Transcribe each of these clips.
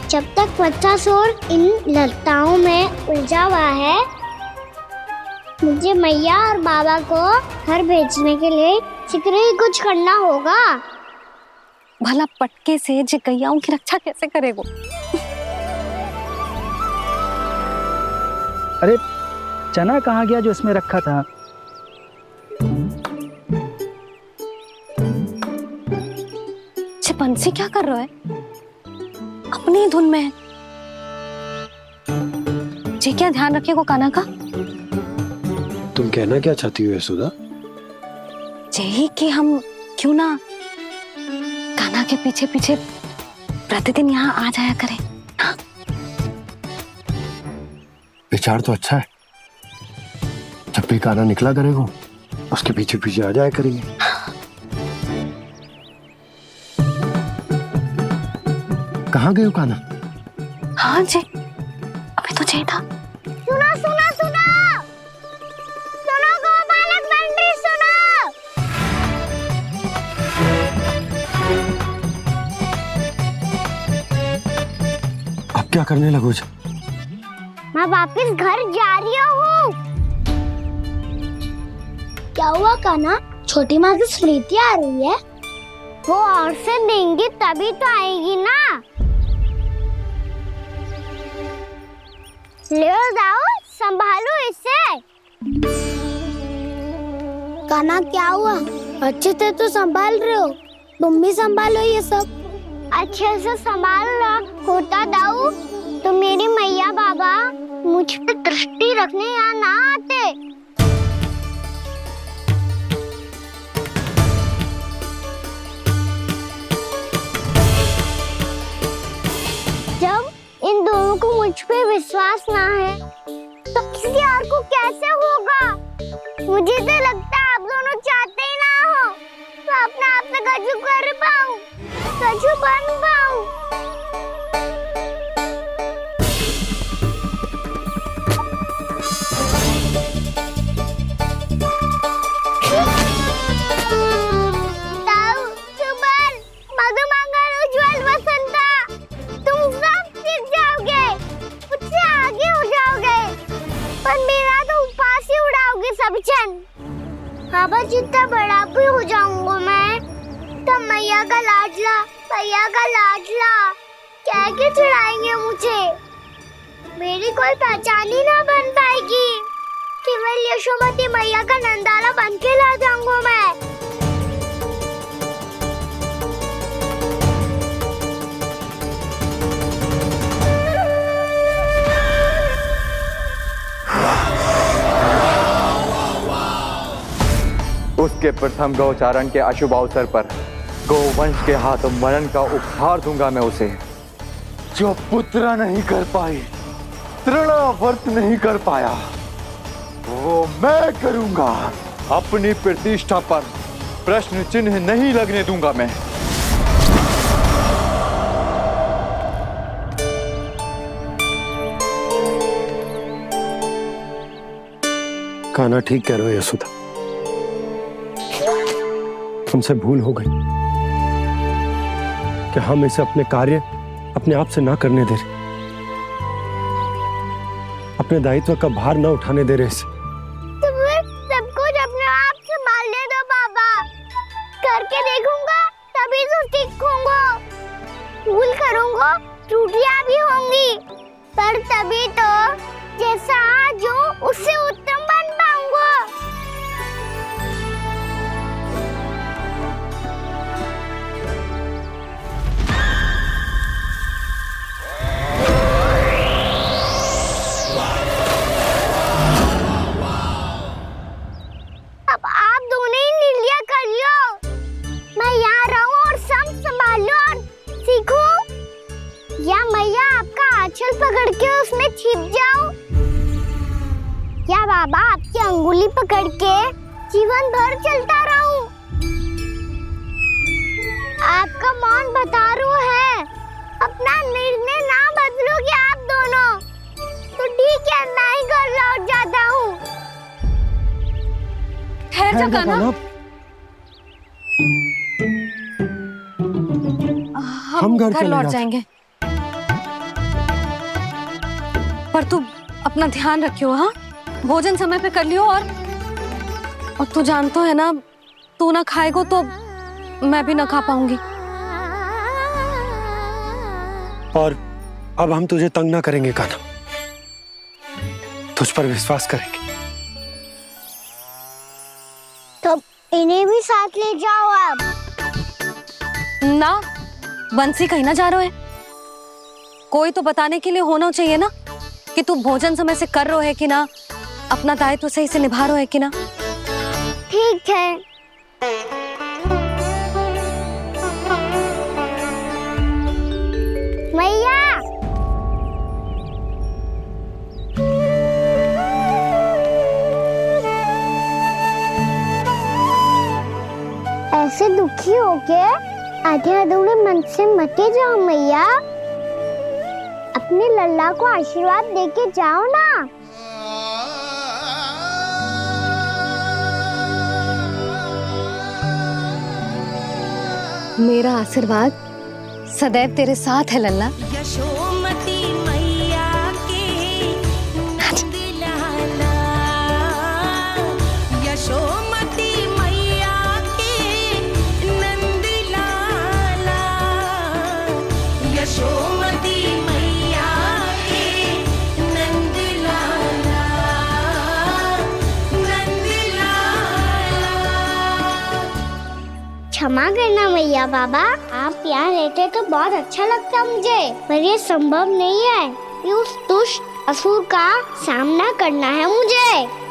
जब तक बच्चासुर इन लताओं में उलझा हुआ है, मुझे मैया और बाबा को घर भेजने के लिए शीघ्र ही कुछ करना होगा। भला पटके से जिगैयाओं की रक्षा कैसे करेगा? अरे चना कहाँ गया जो इसमें रखा था? बंसी क्या कर रहा है? अपनी ही धुन में है। जी क्या ध्यान रखेगा कान्हा का? तुम कहना क्या चाहती हो यशोदा? यही कि हम क्यों ना कान्हा के पीछे पीछे प्रतिदिन यहाँ आ जाया करें। हाँ? विचार तो अच्छा है। जब भी कान्हा निकला करेगा उसके पीछे पीछे आ जाया करेंगे। कहाँ गए हो कान्हा? हाँ जी, अभी तो चाहिए था। सुनो सुनो सुनो सुनो गोपालक बंटी सुनो। अब क्या करने लगोगे? मैं वापस घर जा रही हूँ। क्या हुआ कान्हा? छोटी माँ की स्मृति आ रही है। वो और से देंगी तभी तो आएगी ना। ले जाओ, संभालो इसे। कान्हा क्या हुआ? अच्छे से तो संभाल रहे हो, तुम भी संभालो ये सब। अच्छे से संभाल होता दाऊ तो मेरी मैया बाबा मुझ पे दृष्टि रखने यहाँ ना आते। जब इन दोनों को मुझ पे विश्वास ना है तो किसी और को कैसे होगा? मुझे तो लगता है आप दोनों चाहते ही ना हो तो अपने आप से गजू कर पाऊं, गजू बन पाऊं। बाबा जितना बड़ा भी हो जाऊंगा मैं तब मैया का लाडला, भैया का लाडला क्या के चिढ़ाएंगे मुझे। मेरी कोई पहचान ही ना बन पाएगी। केवल यशोमती मैया का नंदाला बन के ला जाऊंगा मैं। उसके प्रथम गौचारण के अशुभ अवसर पर गौवंश के हाथों मरण का उपहार दूंगा मैं उसे। जो पुत्र नहीं कर पाई, तृणावर्त नहीं कर पाया, वो मैं करूंगा। अपनी प्रतिष्ठा पर प्रश्न चिन्ह नहीं लगने दूंगा मैं। कान्हा ठीक कह रहे हो यशोदा, हमसे भूल हो गई कि हम इसे अपने कार्य अपने आप से ना करने दे रहे, अपने दायित्व का भार ना उठाने दे रहे इसे। तो फिर सब कुछ अपने आप से संभालने दो बाबा। करके देखूंगा तभी तो सीखूंगा। भूल करूंगा, त्रुटियां भी होंगी, पर तभी तो जैसा आज हूं उससे उत्तम बन पाऊंगा। अब आप दोनों ही निर्णय कर लो। मैं यहाँ रहूं और सब संभालूं और सीखूं, या मैया आपका आंचल पकड़ के उसमें छिप जाऊं, या बाबा आपकी अंगुली पकड़ के जीवन भर चलता रहूं। आपका जा कान्हा। हम घर घर चले लौट जाते। जाएंगे, पर तू अपना ध्यान रखियो। हाँ, भोजन समय पे कर लियो। और तू जानतो है ना, तू ना खाएगो तो मैं भी ना खा पाऊंगी। और अब हम तुझे तंग ना करेंगे कान्हा, तुझ पर विश्वास करेंगे। तो इन्हें भी साथ ले जाओ अब। ना, बंसी कहीं ना जा रहे है। कोई तो बताने के लिए होना चाहिए ना कि तू भोजन समय से कर रहे है कि ना, अपना दायित्व सही से निभा रहे है कि ना। ठीक है। मैया, ऐसे दुखी हो के आधे अधूरे मन से मत जाओ मैया। अपने लल्ला को आशीर्वाद देके जाओ ना। मेरा आशीर्वाद सदैव तेरे साथ है लल्ला। यशोमती मैया के नंद लाला, यशोमती मैया के नंद लाला, यशोमती मैया के नंद लाला, नंद लाला। क्षमा करना मैया बाबा, आप यहाँ रहते तो बहुत अच्छा लगता मुझे, पर ये संभव नहीं है। ये उस दुष्ट असुर का सामना करना है मुझे।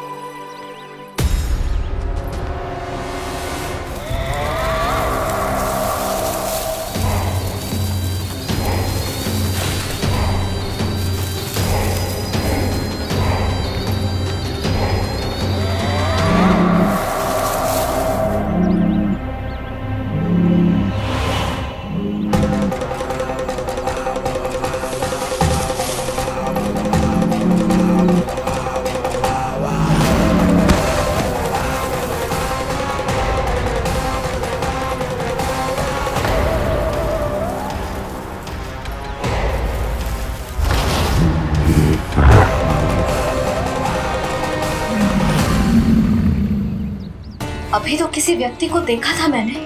अभी तो किसी व्यक्ति को देखा था मैंने,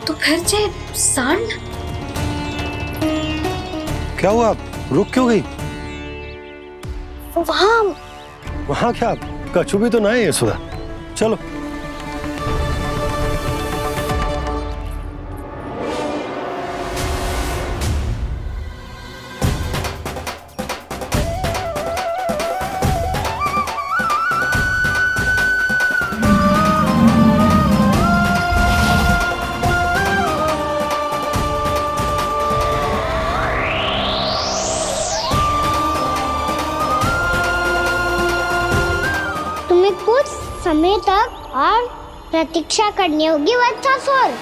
तो फिर से सांड। क्या हुआ, रुक क्यों गई? वहाँ वहां क्या, कछु भी तो ना है यशोदा। चलो। तुम्हें कुछ समय तक और प्रतीक्षा करनी होगी वत्सासुर।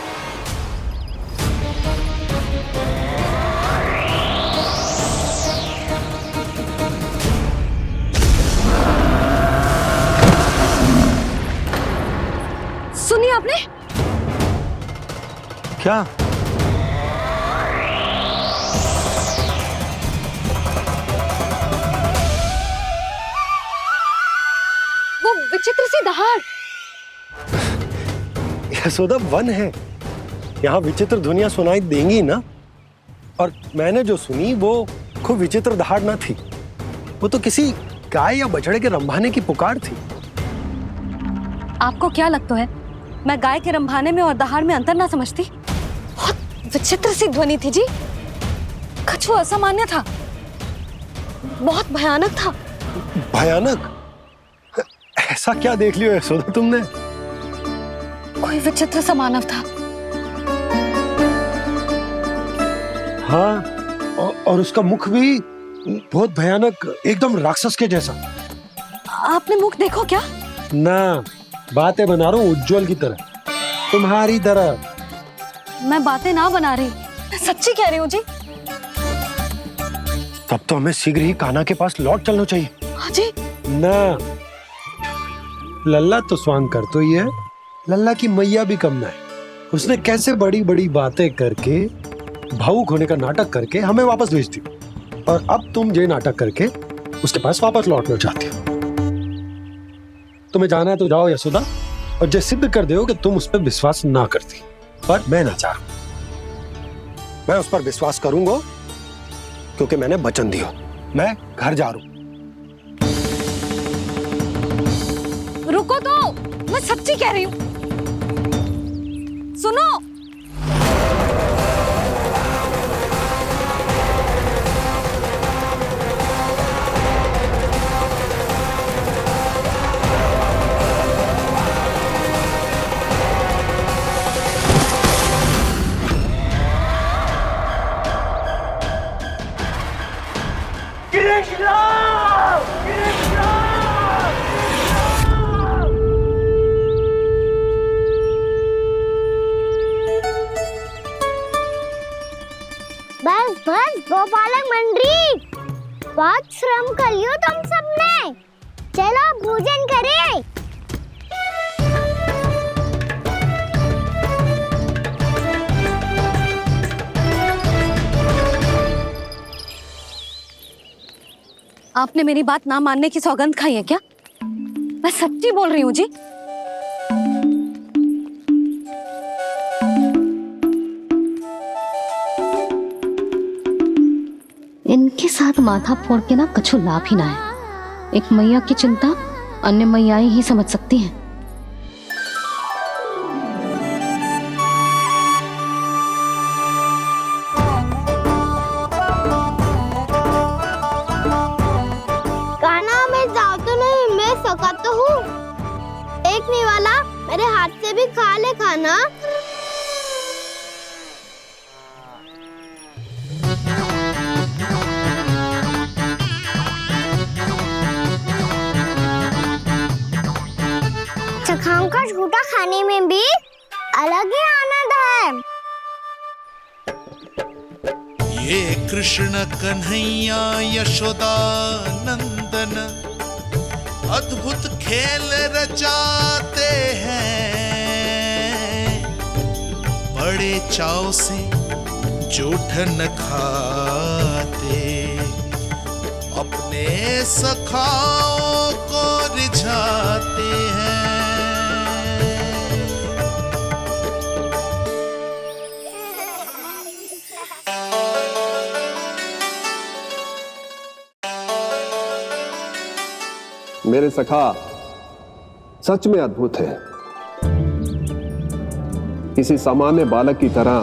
सुनिए आपने? क्या? वो विचित्र सी दहाड़। यशोदा, वन है, यहाँ विचित्र ध्वनियां सुनाई देंगी ना। और मैंने जो सुनी वो खूब विचित्र दहाड़ ना थी, वो तो किसी गाय या बछड़े के रंभाने की पुकार थी। आपको क्या लगता है मैं गाय के रंभाने में और दहाड़ में अंतर ना समझती? बहुत विचित्र सी ध्वनि थी जी, कुछ असामान्य था, बहुत भयानक था। भयानक? ऐसा क्या देख लियो यशोदा तुमने? कोई विचित्र सा मानव था। हाँ, और उसका मुख भी बहुत भयानक, एकदम राक्षस के जैसा। आपने मुख देखो क्या? ना, बातें बना रहा हूँ उज्जवल की तरह, तुम्हारी तरह। मैं बातें ना बना रही, मैं सच्ची कह रही हूँ जी। तब तो हमें शीघ्र ही कान्हा के पास लौट चलना चाहिए। हाँ जी। ना, लल्ला तो स्वांग कर तो ही है, लल्ला की मैया भी कम ना है। उसने कैसे बड़ी बड़ी बातें करके, भावुक होने का नाटक करके हमें वापस भेज दी, और अब तुम ये नाटक करके उसके पास वापस लौटना चाहती हो। तुम्हें जाना है तो जाओ यशोदा, और ये सिद्ध कर दो कि तुम उस पर विश्वास ना करती। पर मैं ना चाह रहा, मैं उस पर विश्वास करूंगा क्योंकि मैंने वचन दिया। मैं घर जा रहा हूं। रुको तो, मैं सच्ची कह रही हूँ। सुनो, बस बस गोपालक मंडली, बहुत श्रम कर लियो तुम सबने। चलो भोजन करें। आपने मेरी बात ना मानने की सौगंध खाई है क्या? मैं सच्ची बोल रही हूँ जी। इनके साथ माथा फोड़ के ना कछु लाभ ही ना है। एक मैया की चिंता अन्य मैयाएं ही समझ सकती हैं। कान्हा मैं जाऊँ तो नहीं, मैं सका तो हूँ। एक नहीं वाला मेरे हाथ से भी खा ले खाना। चखाओं का झूठा खाने में भी अलग ही आनंद है। ये कृष्ण कन्हैया यशोदा नंदन अद्भुत खेल रचाते हैं, बड़े चाव से जूठन खाते, अपने सखाओं को रिझाते हैं। मेरे सखा सच में अद्भुत है। किसी सामान्य बालक की तरह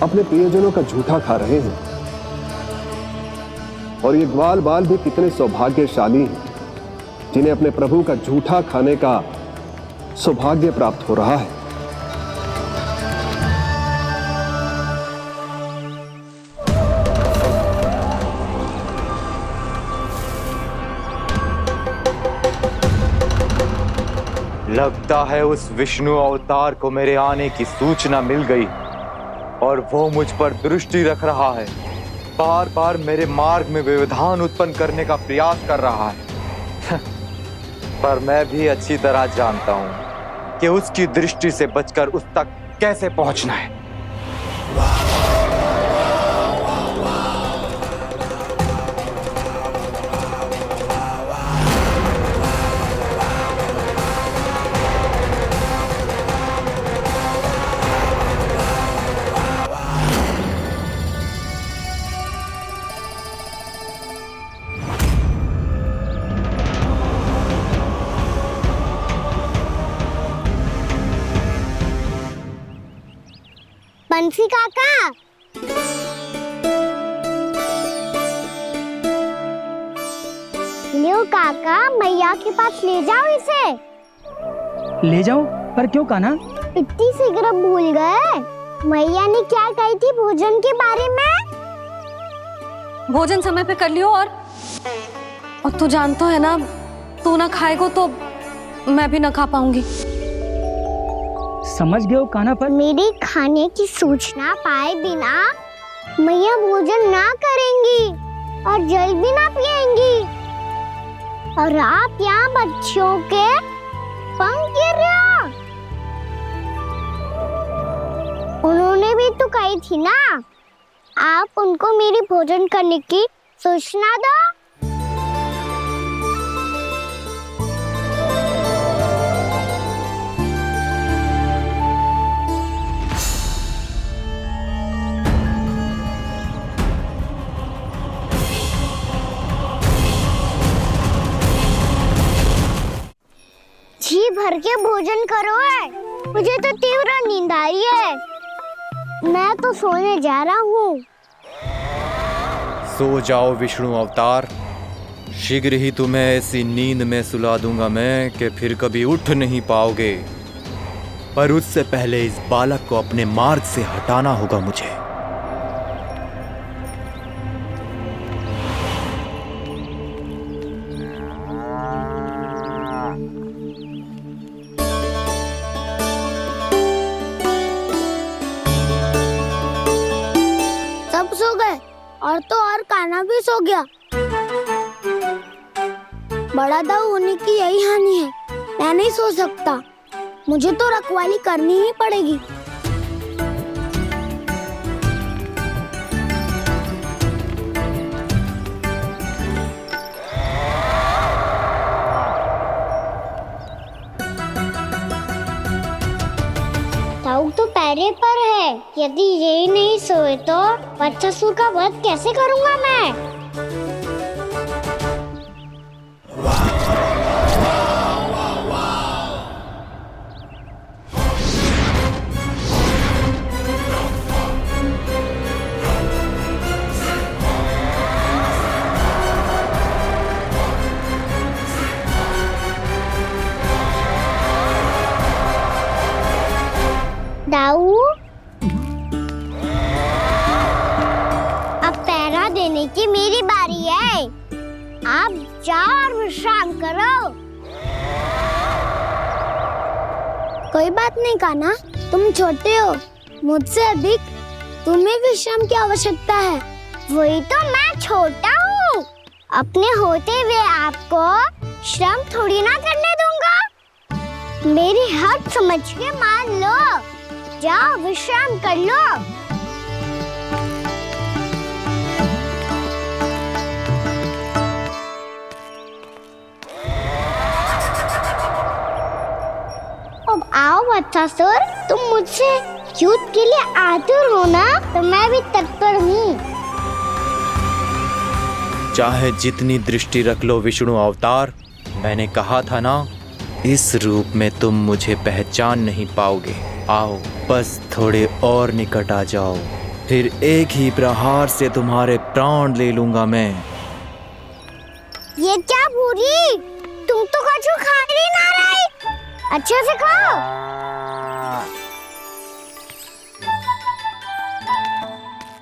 अपने प्रियजनों का झूठा खा रहे हैं, और ये ग्वाल बाल भी कितने सौभाग्यशाली हैं जिन्हें अपने प्रभु का झूठा खाने का सौभाग्य प्राप्त हो रहा है। लगता है उस विष्णु अवतार को मेरे आने की सूचना मिल गई और वो मुझ पर दृष्टि रख रहा है। बार बार मेरे मार्ग में व्यवधान उत्पन्न करने का प्रयास कर रहा है। पर मैं भी अच्छी तरह जानता हूं कि उसकी दृष्टि से बचकर उस तक कैसे पहुंचना है। बंसी काका, लियो काका, मैया के पास ले जाओ इसे। ले जाओ? पर क्यों कान्हा? इतनी शीघ्र भूल गए? मैया ने क्या कही थी भोजन के बारे में? भोजन समय पे कर लियो। और तू जानता है ना, तू ना खाएगा तो मैं भी ना खा पाऊंगी। समझ गए हो कान्हा? पर मेरे खाने की सूचना पाए बिना मैया भोजन ना करेंगी और जल भी ना पिएंगी, और आप यहाँ बच्चों के पंख गिर रहे हो। उन्होंने भी तो कही थी ना, आप उनको मेरी भोजन करने की सूचना दो। जी भर के भोजन करो है, मुझे तो तीव्र नींद आ रही है। मैं तो सोने जा रहा हूँ। सो जाओ विष्णु अवतार, शीघ्र ही तुम्हें ऐसी नींद में सुला दूंगा मैं कि फिर कभी उठ नहीं पाओगे। पर उससे पहले इस बालक को अपने मार्ग से हटाना होगा मुझे। सब सो गए और तो और कान्हा भी सो गया। बड़ा दाऊ होने की यही हानि है, मैं नहीं सो सकता। मुझे तो रखवाली करनी ही पड़ेगी। दाऊ तो पैरे पर है, यदि यही नहीं सोए तो बच्चासुर का वध कैसे करूंगा मैं? दाऊ, अब पहरा देने की मेरी बारी है। आप जाओ और विश्राम करो। कोई बात नहीं कान्हा, तुम छोटे हो, मुझसे अधिक तुम्हें विश्राम की आवश्यकता है। वही तो मैं छोटा हूँ, अपने होते हुए आपको श्रम थोड़ी ना करने दूंगा। मेरी हद समझ के मान लो, जाओ विश्राम कर लो। अब आओ बच्चासुर, तुम मुझसे युद्ध के लिए आतुर हो ना, तो मैं भी तत्पर हूँ। चाहे जितनी दृष्टि रख लो विष्णु अवतार, मैंने कहा था ना, इस रूप में तुम मुझे पहचान नहीं पाओगे। आओ बस थोड़े और निकट आ जाओ, फिर एक ही प्रहार से तुम्हारे प्राण ले लूंगा मैं। ये क्या भूरी, तुम तो कछु खा ही ना रही, अच्छे से खाओ।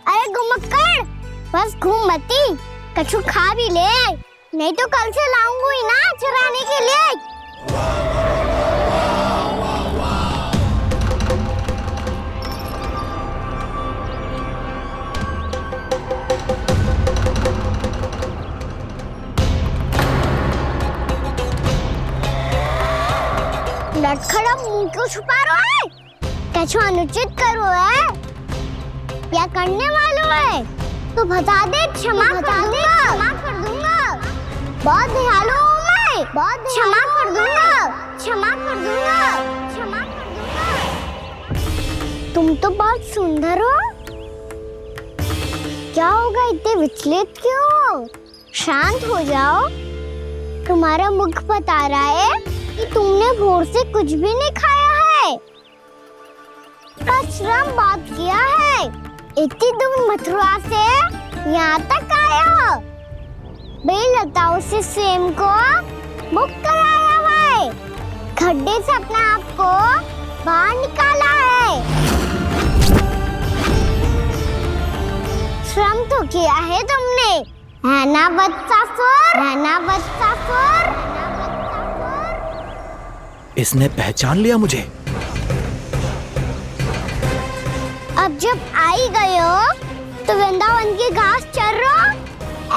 अरे घुमक्कड़, बस घूम मती, कछु खा भी ले, नहीं तो कल से लाऊंगी ना चुराने के लिए। लटखड़ा मुंह क्यों छुपा रहा है? कछु अनुचित करो है या करने वालों है तो बता दे, क्षमा कर दूंगा। बहुत दयालु हूँ मैं, बहुत क्षमा कर दूंगा। तुम तो बहुत सुंदर हो, क्या होगा इतने विचलित क्यों हो? शांत हो जाओ, तुम्हारा मुख बता रहा है कि तुमने भोर से कुछ भी नहीं खाया है, श्रम बात किया है, इतनी दूर मथुरा से यहाँ तक आए हो, बेलताओं से स्वयं को मुक्त कराया है, खड्डे से अपने आप को बाहर निकाला है, श्रम तो किया है तुमने, है ना बच्चासुर? इसने पहचान लिया मुझे। अब जब आई गए हो तो वृंदावन की घास चर रहो,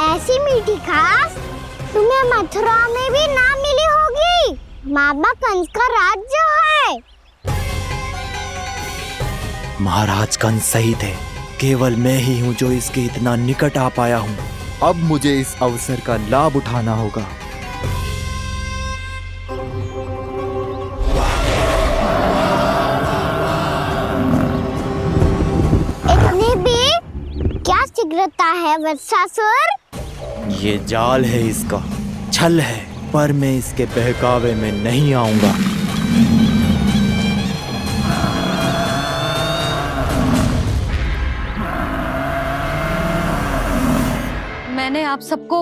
ऐसी मीठी घास तुम्हें मथुरा में भी ना मिली होगी। मामा कंस का राज्य है। महाराज कंस सही थे, केवल मैं ही हूं जो इसके इतना निकट आ पाया हूं। अब मुझे इस अवसर का लाभ उठाना होगा। इतनी भी क्या शीघ्रता है वत्सासुर? ये जाल है इसका, छल है, पर मैं इसके बहकावे में नहीं आऊंगा। मैंने आप सबको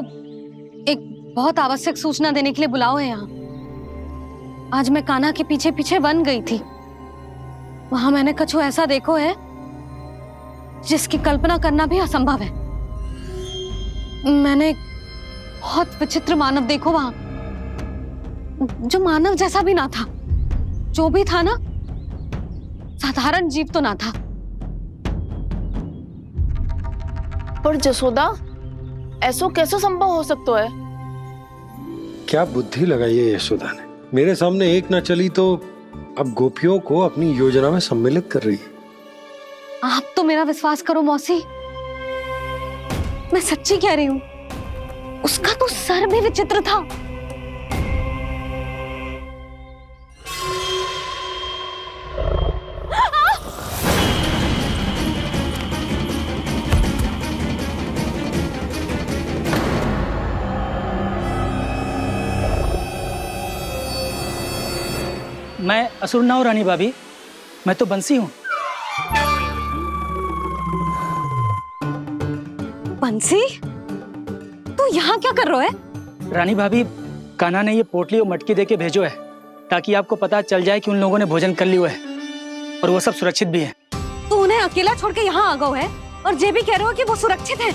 एक बहुत आवश्यक सूचना देने के लिए बुलाओ है यहाँ। आज मैं कान्हा के पीछे पीछे वन गई थी। वहां मैंने कछु ऐसा देखो है जिसकी कल्पना करना भी असंभव है। मैंने बहुत विचित्र मानव देखो वहां, जो मानव जैसा भी ना था। जो भी था ना, साधारण जीव तो ना था। पर जसोदा, ऐसो कैसे संभव हो सकता है? क्या बुद्धि लगाई है यशोदा ने। मेरे सामने एक ना चली तो अब गोपियों को अपनी योजना में सम्मिलित कर रही है। आप तो मेरा विश्वास करो मौसी, मैं सच्ची कह रही हूं। उसका तो सर भी विचित्र था। मैं असुर ना हूं रानी भाभी, मैं तो बंसी हूँ। बंसी, तू यहाँ क्या कर रहा है? रानी भाभी, कान्हा ने ये पोटली और मटकी देके भेजो है ताकि आपको पता चल जाए कि उन लोगों ने भोजन कर लिया है और वो सब सुरक्षित भी है। तू उन्हें अकेला छोड़ के यहाँ आ गए है और ये भी कह रहे हो कि वो सुरक्षित है।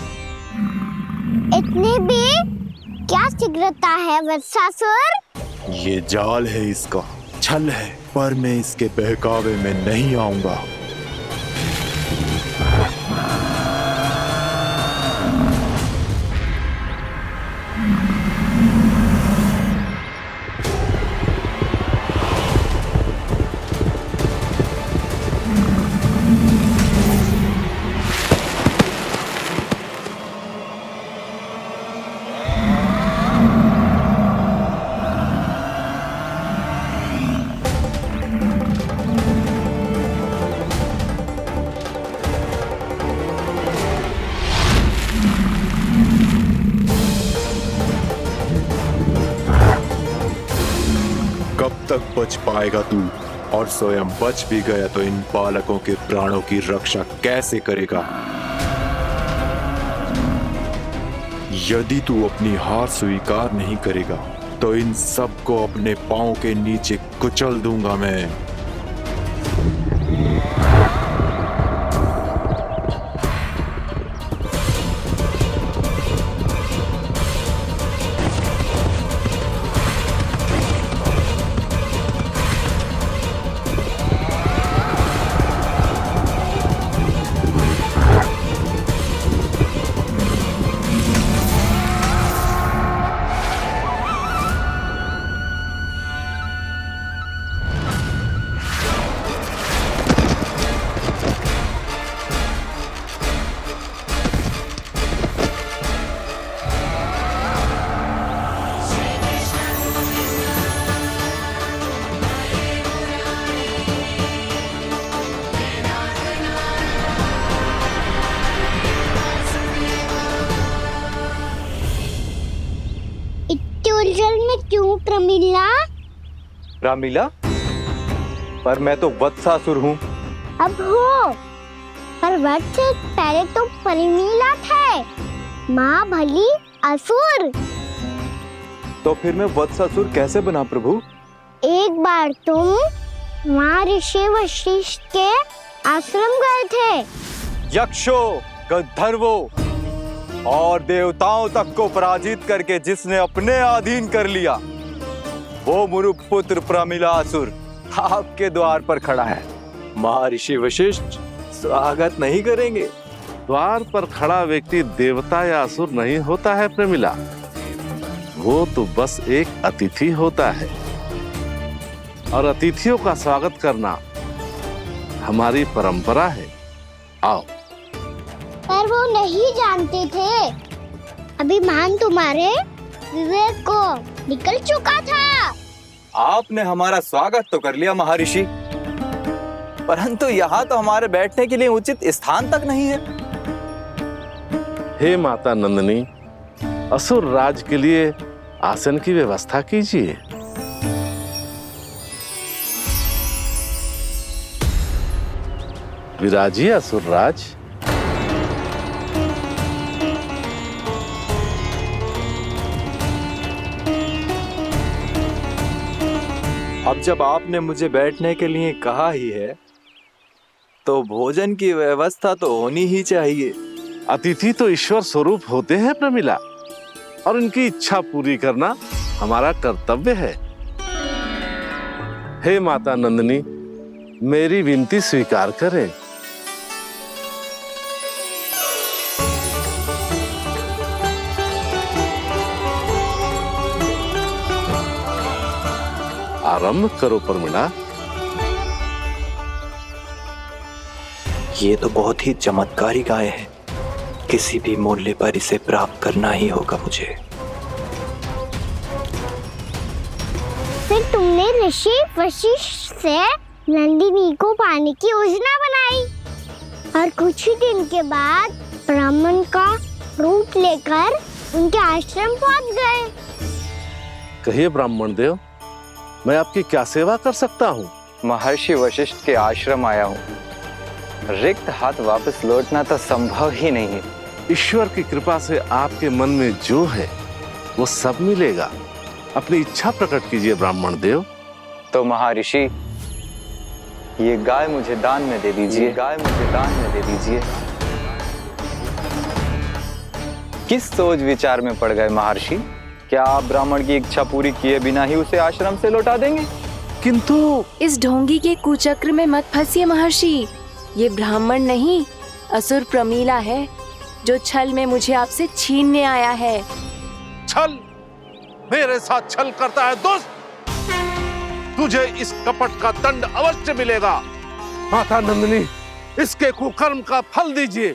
इतनी भी क्या शीघ्रता है वत्सासुर? ये जाल है इसका, छल है, पर मैं इसके बहकावे में नहीं आऊंगा। कब तक बच पाएगा तू? और स्वयं बच भी गया तो इन बालकों के प्राणों की रक्षा कैसे करेगा? यदि तू अपनी हार स्वीकार नहीं करेगा तो इन सबको अपने पांव के नीचे कुचल दूंगा मैं। उलझन में क्यों प्रमिला? रामीला, पर मैं तो वत्सासुर हूँ। अब हो, पर वत्स से पहले तो प्रमिला थे। माँ भली असुर। तो फिर मैं वत्सासुर कैसे बना प्रभु? एक बार तुम माँ ऋषि वशिष्ठ के आश्रम गए थे। यक्षों, गंधर्वों और देवताओं तक को पराजित करके जिसने अपने अधीन कर लिया, वो मुरुपुत्र प्रमिलासुर आपके द्वार पर खड़ा है। महर्षि वशिष्ठ स्वागत नहीं करेंगे। द्वार पर खड़ा व्यक्ति देवता या असुर नहीं होता है प्रमिला, वो तो बस एक अतिथि होता है। और अतिथियों का स्वागत करना हमारी परंपरा है। आओ। पर वो नहीं जानते थे। अभिमान तुम्हारे विवेक को निकल चुका था। आपने हमारा स्वागत तो कर लिया महर्षि, परंतु यहाँ तो हमारे बैठने के लिए उचित स्थान तक नहीं है। हे माता नंदिनी, असुर राज के लिए आसन की व्यवस्था कीजिए। विराजिए असुर राज। अब जब आपने मुझे बैठने के लिए कहा ही है, तो भोजन की व्यवस्था तो होनी ही चाहिए। अतिथि तो ईश्वर स्वरूप होते हैं प्रमिला, और उनकी इच्छा पूरी करना हमारा कर्तव्य है। हे माता नंदिनी, मेरी विनती स्वीकार करें। आरंभ करो प्रमिला। ये तो बहुत ही चमत्कारी गाय है, किसी भी मूल्य पर इसे प्राप्त करना ही होगा मुझे। फिर तुमने ऋषि वशिष्ठ से नंदिनी को पाने की योजना बनाई और कुछ ही दिन के बाद ब्राह्मण का रूप लेकर उनके आश्रम पहुंच गए। कहिए ब्राह्मण देव, मैं आपकी क्या सेवा कर सकता हूँ? महर्षि वशिष्ठ के आश्रम आया हूँ। रिक्त हाथ वापस लौटना तो संभव ही नहीं है। ईश्वर की कृपा से आपके मन में जो है वो सब मिलेगा। अपनी इच्छा प्रकट कीजिए ब्राह्मण देव। तो महर्षि, ये गाय मुझे दान में दे दीजिए। गाय मुझे दान में दे दीजिए। किस सोच विचार में पड़ गए महर्षि? क्या आप ब्राह्मण की इच्छा पूरी किए बिना ही उसे आश्रम से लौटा देंगे? किंतु इस ढोंगी के कुचक्र में मत फंसिए महर्षि। ये ब्राह्मण नहीं, असुर प्रमीला है, जो छल में मुझे आपसे छीनने आया है। छल? मेरे साथ छल करता है दुष्ट? तुझे इस कपट का दंड अवश्य मिलेगा। माता नंदिनी, इसके कुकर्म का फल दीजिए।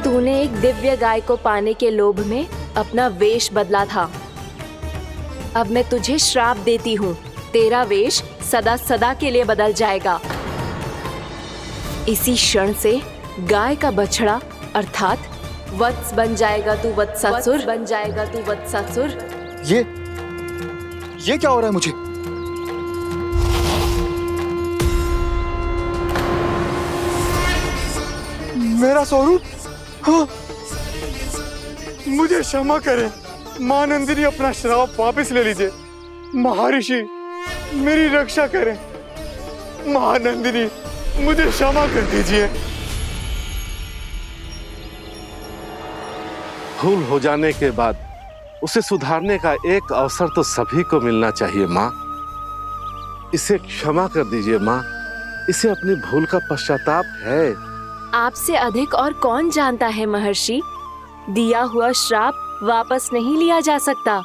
तूने एक दिव्य गाय को पाने के लोभ में अपना वेश बदला था। अब मैं तुझे श्राप देती हूँ, तेरा वेश सदा सदा के लिए बदल जाएगा। इसी क्षण से गाय का बछड़ा अर्थात वत्स बन जाएगा तू वत्सासुर। बन जाएगा तू वत्सासुर। ये क्या हो रहा है मुझे? मेरा स्वरूप? हाँ। मुझे क्षमा करें मां नंदिनी, अपना श्राप वापस ले लीजिए। महर्षि, मेरी रक्षा करें। मां नंदिनी, मुझे क्षमा कर दीजिए। भूल हो जाने के बाद उसे सुधारने का एक अवसर तो सभी को मिलना चाहिए माँ। इसे क्षमा कर दीजिए माँ, इसे अपनी भूल का पश्चाताप है। आपसे अधिक और कौन जानता है महर्षि, दिया हुआ श्राप वापस नहीं लिया जा सकता।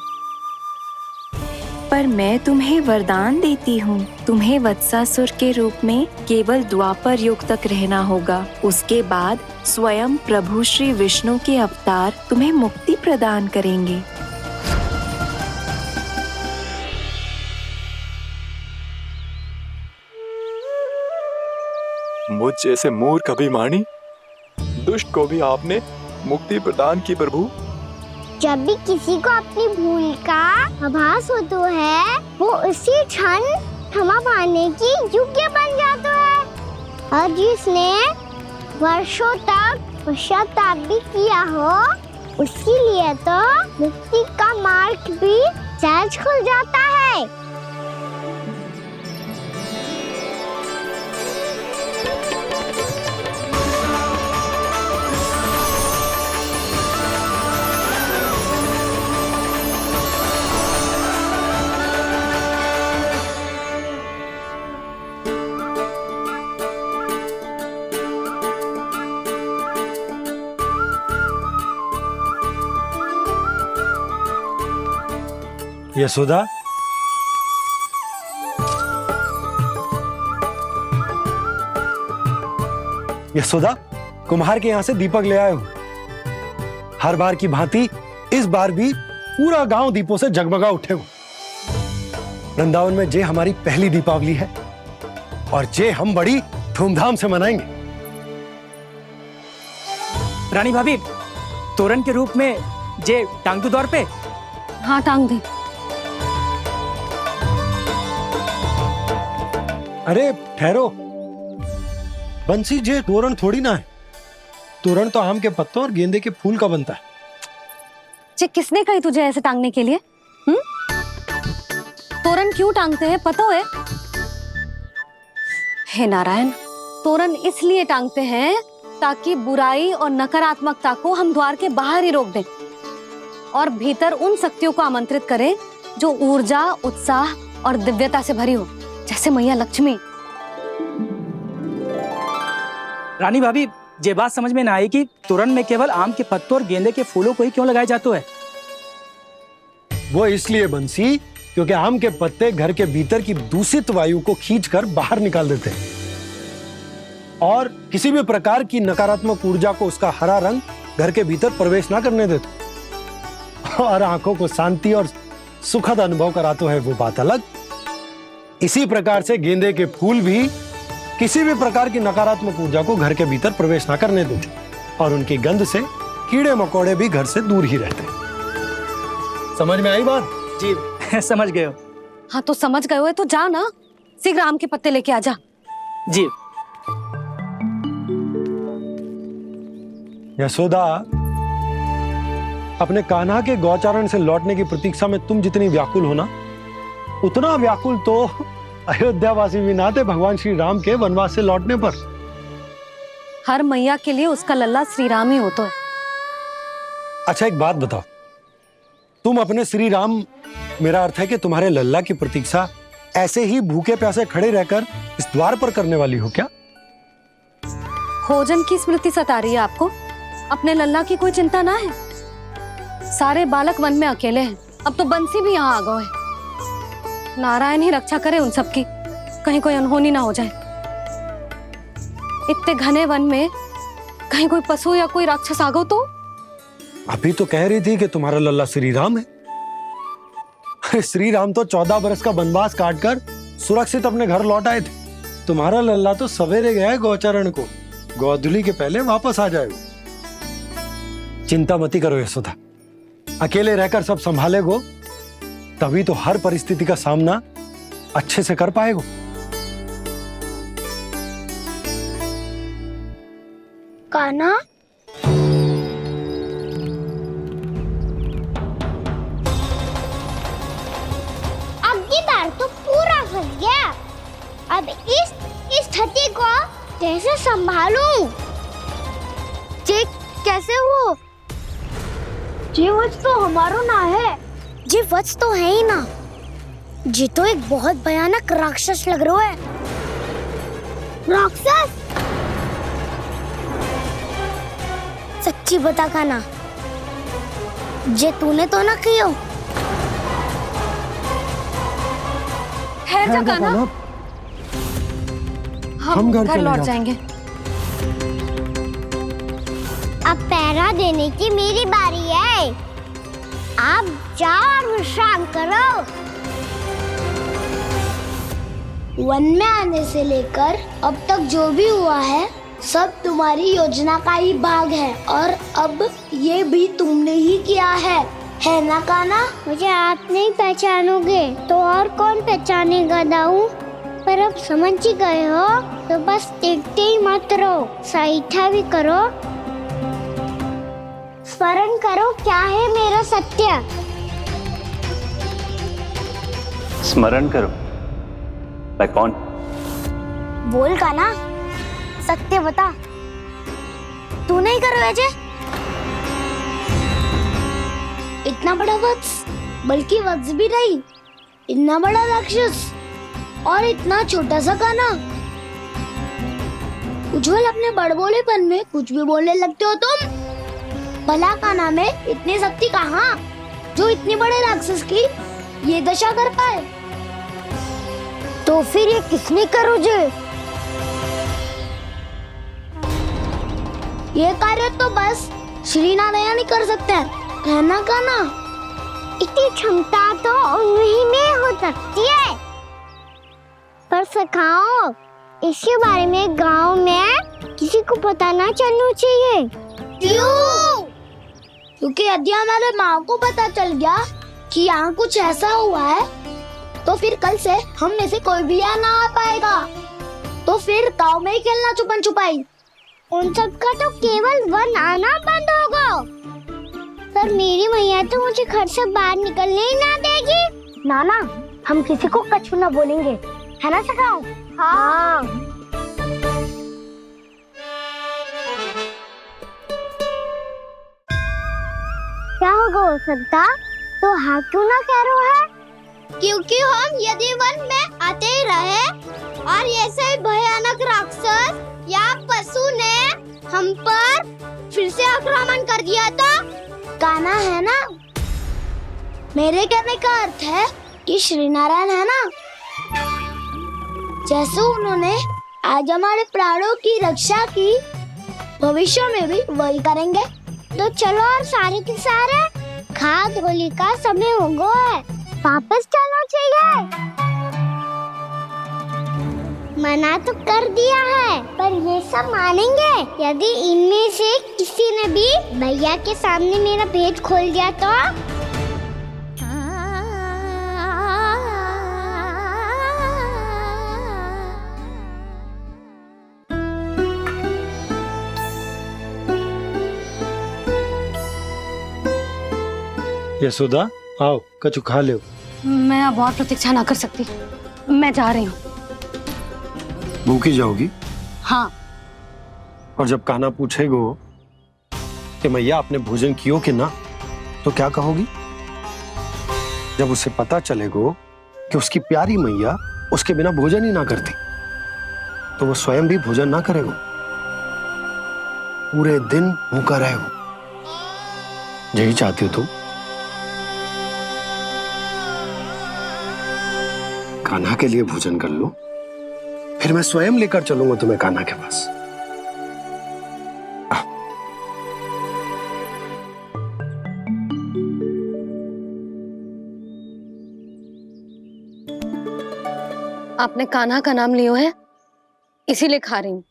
पर मैं तुम्हें वरदान देती हूँ, तुम्हें वत्सासुर के रूप में केवल द्वापर युग तक रहना होगा। उसके बाद स्वयं प्रभु श्री विष्णु के अवतार तुम्हें मुक्ति प्रदान करेंगे। मुझ जैसे मूर्ख अभिमानी दुष्ट को भी आपने मुक्ति प्रदान की प्रभु। जब भी किसी को अपनी भूल का आभास होता है, वो उसी क्षण क्षमा पाने की योग्य बन जाता है। और जिसने वर्षों तक पश्चाताप भी किया हो, उसके लिए तो मुक्ति का मार्ग भी सहज खुल जाता है। यशोदा, यशोदा, कुम्हार के यहाँ से दीपक ले आए हूं। हर बार की भांति इस बार भी पूरा गांव दीपों से जगमगा उठे हो। वृंदावन में जे हमारी पहली दीपावली है और जे हम बड़ी धूमधाम से मनाएंगे। रानी भाभी, तोरण के रूप में जे टांग दो द्वार पे। हाँ, टांग दे। अरे ठहरो, बंसी, जे तोरण थोड़ी ना है। तोरण तो आम के पत्तों और गेंदे के फूल का बनता है। जे किसने कही तुझे ऐसे टांगने के लिए? तोरण क्यों टांगते हैं पता है? हे नारायण, तोरण इसलिए टांगते हैं ताकि बुराई और नकारात्मकता को हम द्वार के बाहर ही रोक दें और भीतर उन शक्तियों को आमंत्रित करें जो ऊर्जा, उत्साह और दिव्यता से भरी हो, जैसे मैया लक्ष्मी। रानी भाभी, ये बात समझ में ना आई कि तोरण में केवल आम के पत्तों और गेंदे के फूलों को ही क्यों लगाया जाता है? वो इसलिए बंसी, क्योंकि आम के पत्ते घर के भीतर की दूषित वायु को खींचकर बाहर निकाल देते हैं और किसी भी प्रकार की नकारात्मक ऊर्जा को उसका हरा रंग घर के भीतर प्रवेश ना करने देते और आंखों को शांति और सुखद अनुभव कराता है, वो बात अलग। इसी प्रकार से गेंदे के फूल भी किसी भी प्रकार की नकारात्मक ऊर्जा को घर के भीतर प्रवेश ना करने देते और उनकी गंध से कीड़े मकोड़े भी घर से दूर ही रहते। समझ में आई बात? जी समझ गए हो। हाँ, तो समझ गए हो तो जा ना, शीघ्र आम के पत्ते लेके आ जा। जी। यशोदा, अपने कान्हा के गौचारण से लौटने की प्रतीक्षा में तुम जितनी व्याकुल हो ना, उतना व्याकुल तो अयोध्यावासी भी ना थे भगवान श्री राम के वनवास से लौटने पर। हर मैया के लिए उसका लल्ला श्री राम ही होता है। अच्छा, एक बात बताओ, तुम अपने श्री राम, मेरा अर्थ है कि तुम्हारे लल्ला की प्रतीक्षा ऐसे ही भूखे प्यासे खड़े रहकर इस द्वार पर करने वाली हो क्या? भोजन की स्मृति सता रही है आपको? अपने लल्ला की कोई चिंता ना है। सारे बालक वन में अकेले हैं, अब तो बंसी भी यहाँ आ गए हैं। नारायण ही रक्षा करे उन सबकी, कहीं कोई अनहोनी ना हो जाए। इतने घने वन में कहीं कोई पशु या कोई राक्षस आ गो तो? अभी तो कह रही थी कि तुम्हारा लल्ला श्री राम है। श्री राम तो 14 बरस का वनवास काटकर सुरक्षित अपने घर लौट आए थे। तुम्हारा लल्ला तो सवेरे गया है गौचरण को, गोधूली के पहले वापस आ जाएगा। चिंता मती करो यशोदा, अकेले रहकर सब संभालेगो तभी तो हर परिस्थिति का सामना अच्छे से कर पाएगो। कान्हा, अब की बार तो पूरा फंस गया। अब इस स्थिति को कैसे संभालूं? ये कैसे हो? ये वच तो हमारो ना है। ये वच तो है ही ना। ये तो एक बहुत भयानक राक्षस लग रहा है। राक्षस? सच्ची बता कान्हा, ये तूने तो ना कियो? ठहर जा कान्हा, हम घर चले लौट जाते। जाएंगे। अब पहरा देने की मेरी बारी है। आप जाओ और विश्राम करो। वन में आने से लेकर अब तक जो भी हुआ है सब तुम्हारी योजना का ही भाग है और अब ये भी तुमने ही किया है ना कान्हा? मुझे आप नहीं पहचानोगे तो और कौन पहचानेगा दाऊ? पर अब समझ ही गए हो तो बस देखते ही मत रहो, सहीठा भी करो। स्मरण करो क्या है मेरा सत्य। स्मरण करो? मैं कौन? बोल कान्हा, सत्य बता। तू नहीं करो अजय? इतना बड़ा वत्स, बल्कि वत्स भी नहीं, इतना बड़ा राक्षस और इतना छोटा सा कान्हा। उज्जवल, अपने बड़बोलेपन में कुछ भी बोलने लगते हो तुम। भला कान्हा में इतनी शक्ति कहाँ जो इतने बड़े राक्षस की ये दशा कर पाए? तो फिर ये किसने करो जे? ये कार्य तो बस श्री नारायण ही कर सकते हैं, है ना कान्हा? इतनी क्षमता तो उन्हीं में हो सकती है। पर सखाओ, इसके बारे में गांव में किसी को पता ना चलना चाहिए। क्यों? क्योंकि यदि हमारे माँ को पता चल गया कि यहाँ कुछ ऐसा हुआ है, तो फिर कल से हम में से कोई भी यहाँ ना आ पाएगा। तो फिर गांव में ही खेलना छुपन छुपाई। उन सब का तो केवल वन आना बंद होगा। पर मेरी मैया तो मुझे घर से बाहर निकलने ही ना देगी। नाना, हम किसी को कछु ना बोलेंगे, है ना सखाओ? हाँ। क्या होगा हो सकता? तो हाँ क्यों ना कह रहा है? क्योंकि हम यदि वन में आते ही रहे और ऐसे भयानक राक्षस या पशु ने हम पर फिर से आक्रमण कर दिया तो कान्हा, है ना? मेरे कहने का अर्थ है कि श्री नारायण है ना, जैसे उन्होंने आज हमारे प्राणों की रक्षा की, भविष्य में भी वही करेंगे। तो चलो और सारे के सारे खाद होली का समय हो गया है, वापस चलना चाहिए। मना तो कर दिया है, पर ये सब मानेंगे यदि इनमें से किसी ने भी भैया के सामने मेरा भेद खोल दिया तो? यशोदा, आओ कछु खा लो। मैं अब और प्रतीक्षा ना कर सकती, मैं जा रही हूँ। भूखी जाओगी? हाँ। और जब कान्हा पूछेगो कि मैया आपने भोजन कियो कि ना, तो क्या कहोगी? जब उसे पता चलेगो कि उसकी प्यारी मैया उसके बिना भोजन ही ना करती, तो वो स्वयं भी भोजन ना करेगो, पूरे दिन भूखा रहेगो। यही चाहती हो तुम? कान्हा के लिए भोजन कर लो, फिर मैं स्वयं लेकर चलूंगा तुम्हें कान्हा के पास। आपने कान्हा का नाम लियो है, इसीलिए खा रही हूँ।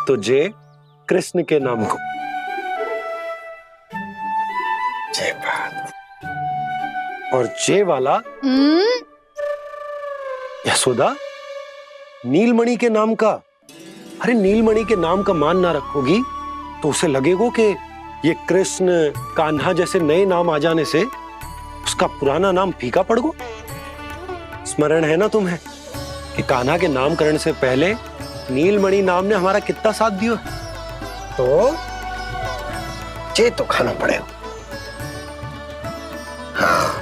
तो जय कृष्ण के नाम को। जय बात। और जय वाला यशोदा, नीलमणि के नाम का। अरे नीलमणि के नाम का मान ना रखोगी तो उसे लगेगा कि ये कृष्ण कान्हा जैसे नए नाम आ जाने से उसका पुराना नाम फीका पड़ गो। स्मरण है ना तुम्हें कि कान्हा के नामकरण से पहले नीलमणि नाम ने हमारा कितना साथ दिया? तो जे तो खाना पड़ेगा। हाँ।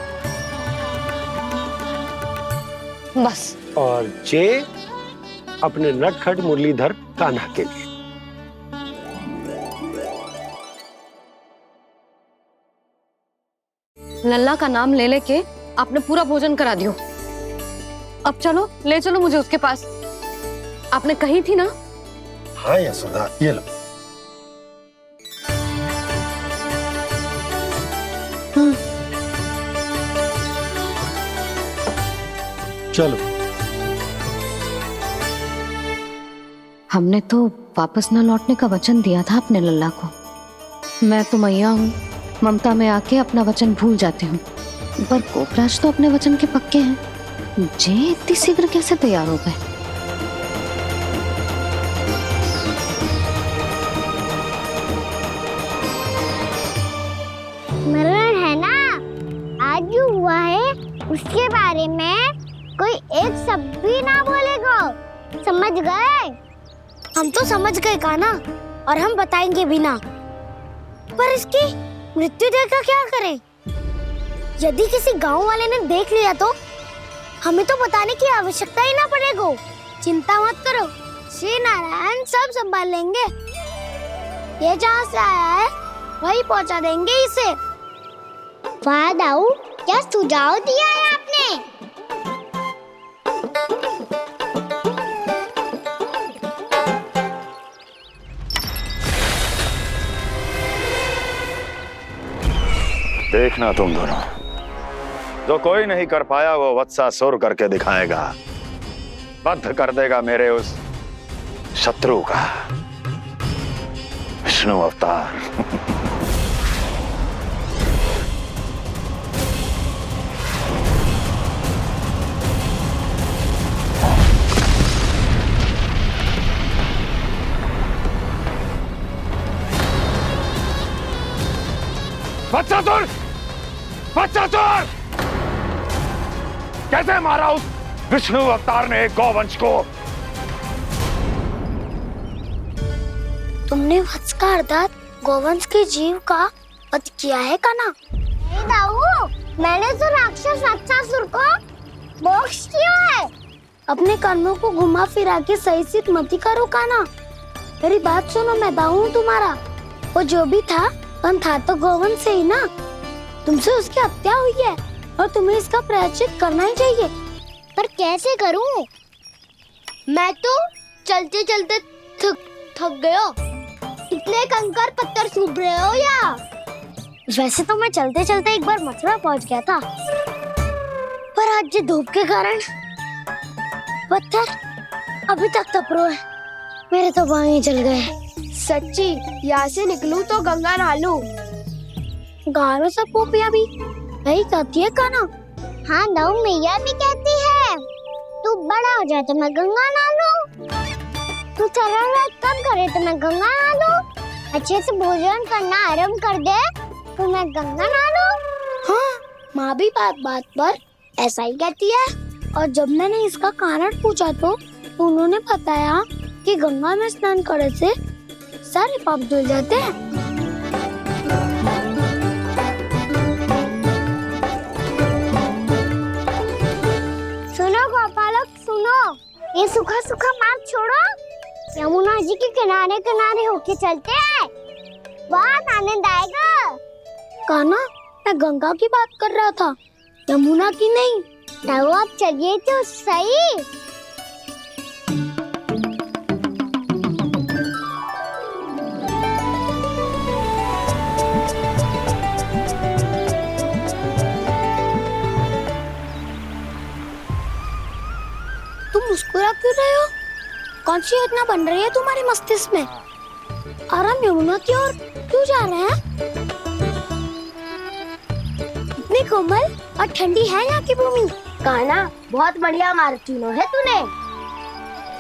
बस। और जे अपने नटखट मुरलीधर कान्हा के लिए। लल्ला का नाम ले लेके आपने पूरा भोजन करा दियो। अब चलो, ले चलो मुझे उसके पास। आपने कही थी ना? हाँ यशोदा, ये लो। चलो। हमने तो वापस न लौटने का वचन दिया था अपने लल्ला को। मैं तो मैया हूँ, ममता में आके अपना वचन भूल जाती हूँ, पर गोपराज तो अपने वचन के पक्के हैं। जे इतनी शीघ्र कैसे तैयार हो गए? स्मरण है ना, आज जो हुआ है उसके बारे में कोई एक शब्द भी ना बोलेगा। समझ गए? हम तो समझ गए कान्हा, और हम बताएंगे भी ना। पर इसकी मृत्यु देखकर क्या करें? यदि किसी गांव वाले ने देख लिया तो हमें तो बताने की आवश्यकता ही ना पड़ेगा। चिंता मत करो, श्री नारायण सब संभाल लेंगे। ये जहाँ से आया है वही पहुँचा देंगे इसे। वाह दाऊ, क्या सुझाव दिया है आपने। देखना तुम दोनों, जो कोई नहीं कर पाया वो वत्सासुर करके दिखाएगा, बद्ध कर देगा मेरे उस शत्रु का विष्णु अवतार। वत्सासुर! वत्सासुर! कैसे मारा उस विष्णु अवतार ने गौवंश को? तुमने वत्स का अर्थात गोवंश के जीव का वध किया है कान्हा? नहीं दाऊ, मैंने तो राक्षस वत्सासुर को मोक्ष किया है। अपने कर्मों को घुमा फिरा के सही सिद्ध मत करो कान्हा। मेरी बात सुनो, मैं दाऊ हूँ तुम्हारा। वो जो भी था पण था तो गोवंश से ही ना। तुमसे उसकी हत्या हुई है और तुम्हें इसका प्रायश्चित करना ही चाहिए। पर कैसे करूं? मैं तो चलते चलते थक गया। इतने कंकर पत्थर सूख रहे हो या? वैसे तो मैं चलते चलते एक बार मथुरा पहुंच गया था, पर आज ये धूप के कारण पत्थर अभी तक तप रहे हैं। मेरे तो बाएं ही जल गए। सच्ची, यहाँ से निकलूं तो गंगा नहा लूं। गारो सब पोपिया भी यही कहती है कान्हा। हाँ दाऊ, मैया भी कहती है तू बड़ा हो जाए तो मैं गंगा नहा लूं, तू शरारत कम करे तो मैं गंगा नहा लूं, अच्छे से भोजन करना आरंभ कर दे तो मैं गंगा नहा लूं। हाँ, माँ भी बात बात पर ऐसा ही कहती है। और जब मैंने इसका कारण पूछा तो उन्होंने बताया कि गंगा में स्नान करने से सारे पाप धुल जाते हैं। सुनो गोपालक, सुनो, ये सूखा सूखा मार्ग छोड़ो, यमुना जी के किनारे किनारे होके चलते हैं, बहुत आनंद आएगा। कान्हा, मैं गंगा की बात कर रहा था, यमुना की नहीं। तो आप चलिए तो सही। मुस्कुरा क्यों रहे हो? कौन सी योजना बन रही है तुम्हारे मस्तिष्क में? और हम यमुना की ओर क्यों जा रहे हैं? इतनी कोमल और ठंडी है यहाँ की भूमि। कान्हा, बहुत बढ़िया मार्ग चुना है तूने।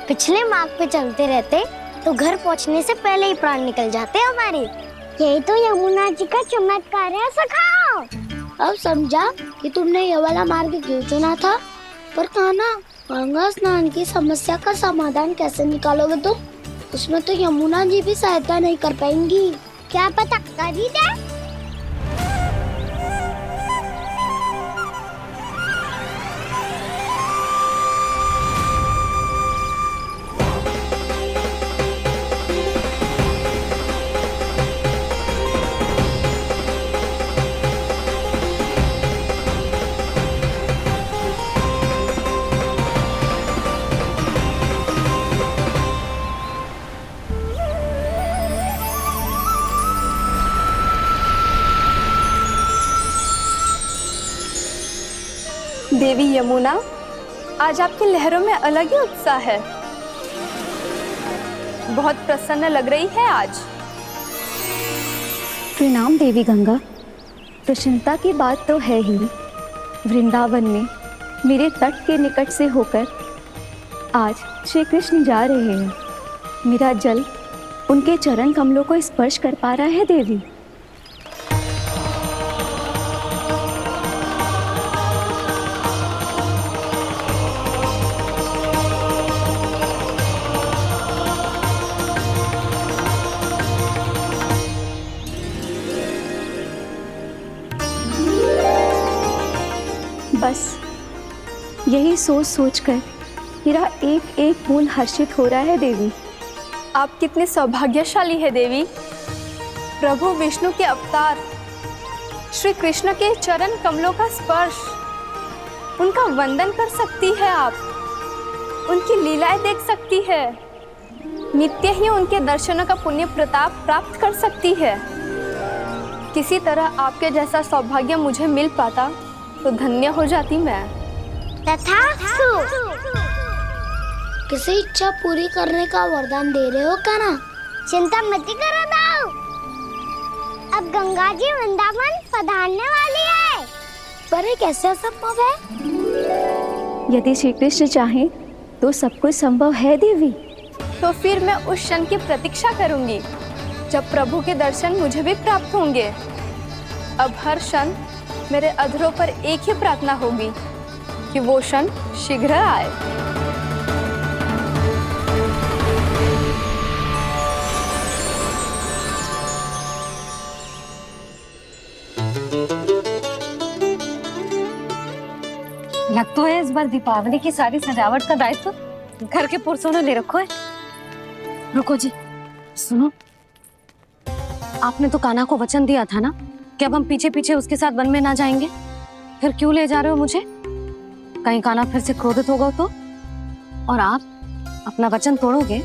पिछले मार्ग पे चलते रहते तो घर पहुँचने से पहले ही प्राण निकल जाते हमारे। यही तो यमुना जी का चमत्कार है सखाओ। अब समझा कि तुमने ये वाला मार्ग क्यों चुना था। पर कान्हा, गंगा स्नान की समस्या का समाधान कैसे निकालोगे तुम? उसमें तो यमुना जी भी सहायता नहीं कर पाएंगी। क्या पता कर ही दे। देवी यमुना, आज आपकी लहरों में अलग ही उत्साह है। बहुत प्रसन्न लग रही है आज। प्रणाम देवी गंगा। प्रसन्नता की बात तो है ही। वृंदावन में मेरे तट के निकट से होकर आज श्री कृष्ण जा रहे हैं। मेरा जल उनके चरण कमलों को स्पर्श कर पा रहा है देवी। बस यही सोच सोचकर मेरा एक एक बूंद हर्षित हो रहा है देवी। आप कितने सौभाग्यशाली है देवी। प्रभु विष्णु के अवतार श्री कृष्ण के चरण कमलों का स्पर्श, उनका वंदन कर सकती है आप, उनकी लीलाएं देख सकती है, नित्य ही उनके दर्शनों का पुण्य प्रताप प्राप्त कर सकती है। किसी तरह आपके जैसा सौभाग्य मुझे मिल पाता तो धन्य हो जाती मैं। तथास्तु। किसी इच्छा पूरी करने का वरदान दे रहे हो कान्हा? चिंता मत करो दाऊ, अब गंगा जी वृंदावन पधारने वाली है। पर ये कैसे संभव है? यदि श्री कृष्ण चाहे तो सब कुछ संभव है देवी। तो फिर मैं उस क्षण की प्रतीक्षा करूंगी जब प्रभु के दर्शन मुझे भी प्राप्त होंगे। अब हर क्षण मेरे अधरों पर एक ही प्रार्थना होगी कि वो क्षण शीघ्र आए। लग तो है इस बार दीपावली की सारी सजावट का दायित्व घर के पुरुषों ने ले रखो है। रुको जी, सुनो, आपने तो कान्हा को वचन दिया था ना कि अब हम पीछे पीछे उसके साथ वन में ना जाएंगे, फिर क्यों ले जा रहे हो मुझे? कहीं कान्हा फिर से क्रोधित होगा तो? और आप अपना वचन तोड़ोगे?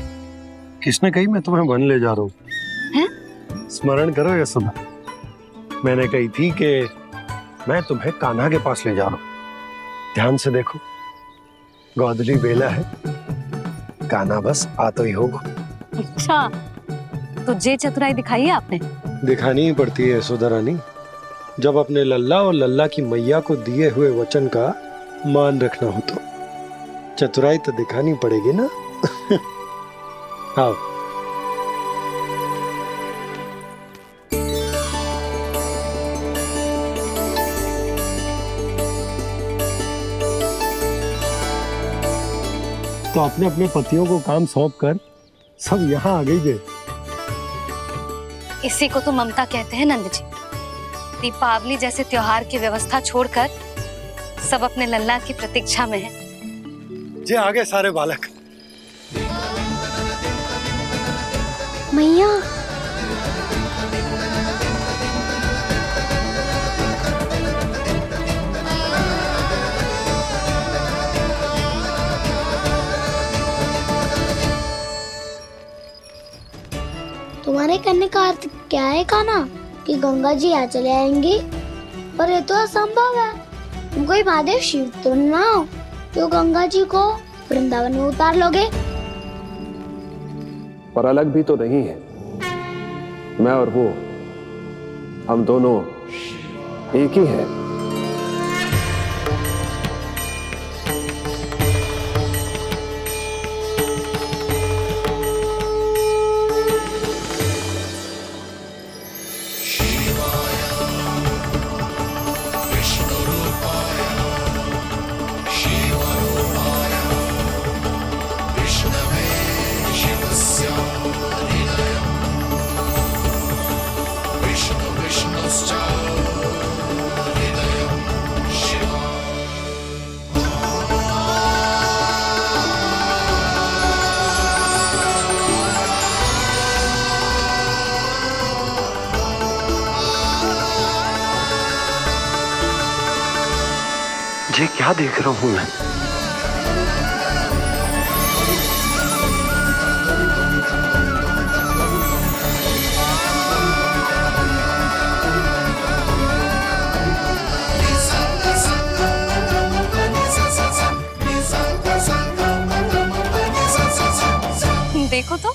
किसने कही मैं तुम्हें वन ले जा रहा हूँ? हैं? स्मरण करो यशोदा, मैंने कही थी कि मैं तुम्हें कान्हा के पास ले जा रहा हूँ। ध्यान से देखो, गोदली बेला है, कान्हा बस आ तो ही होगा। अच्छा, तो जे चतुराई दिखाई है आपने? दिखानी ही पड़ती है यशोदा रानी, जब अपने लल्ला और लल्ला की मैया को दिए हुए वचन का मान रखना हो तो चतुराई तो दिखानी पड़ेगी ना। आओ। तो अपने अपने पतियों को काम सौंप कर सब यहाँ आ गई थे। इसी को तो ममता कहते हैं नंद जी। दीपावली जैसे त्योहार की व्यवस्था छोड़कर सब अपने लल्ला की प्रतीक्षा में हैं। जे आगे सारे बालक। मैया, तुम्हारे कहने का अर्थ क्या है कान्हा? कि गंगा जी यहाँ चले आएंगी? पर ये तो असंभव है। तुम कोई महादेव शिव तो ना हो तो गंगा जी को वृंदावन में उतार लोगे? पर अलग भी तो नहीं है, मैं और वो, हम दोनों एक ही हैं। ये क्या देख रहा हूँ मैं? देखो तो,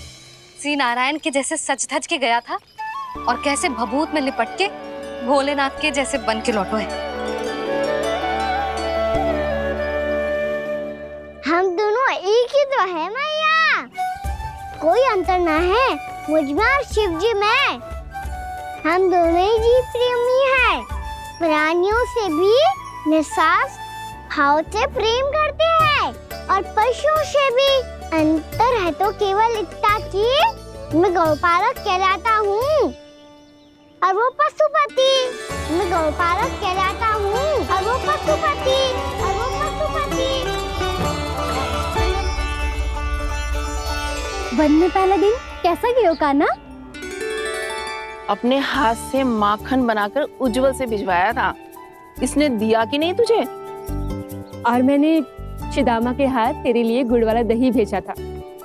श्री नारायण के जैसे सज धज के गया था और कैसे भभूत में लिपट के भोलेनाथ के जैसे बन के लौटो है। हम दोनों एक ही तो है मैया, कोई अंतर ना है मुझ में और शिव जी में। हम दोनों ही जीव प्रेमी हैं, प्राणियों से भी निस्वार्थ भाव से प्रेम करते हैं और पशुओं से भी। अंतर है तो केवल इतना कि मैं गौपालक कहलाता हूँ और वो पशुपति। मैं गौपालक कहलाता हूँ और वो पशुपति। वन में पहला दिन कैसा गया कान्हा? अपने हाथ से माखन बनाकर उज्जवल से भिजवाया था। इसने दिया कि नहीं तुझे? और मैंने शिदामा के हाथ तेरे लिए गुड़ वाला दही भेजा था,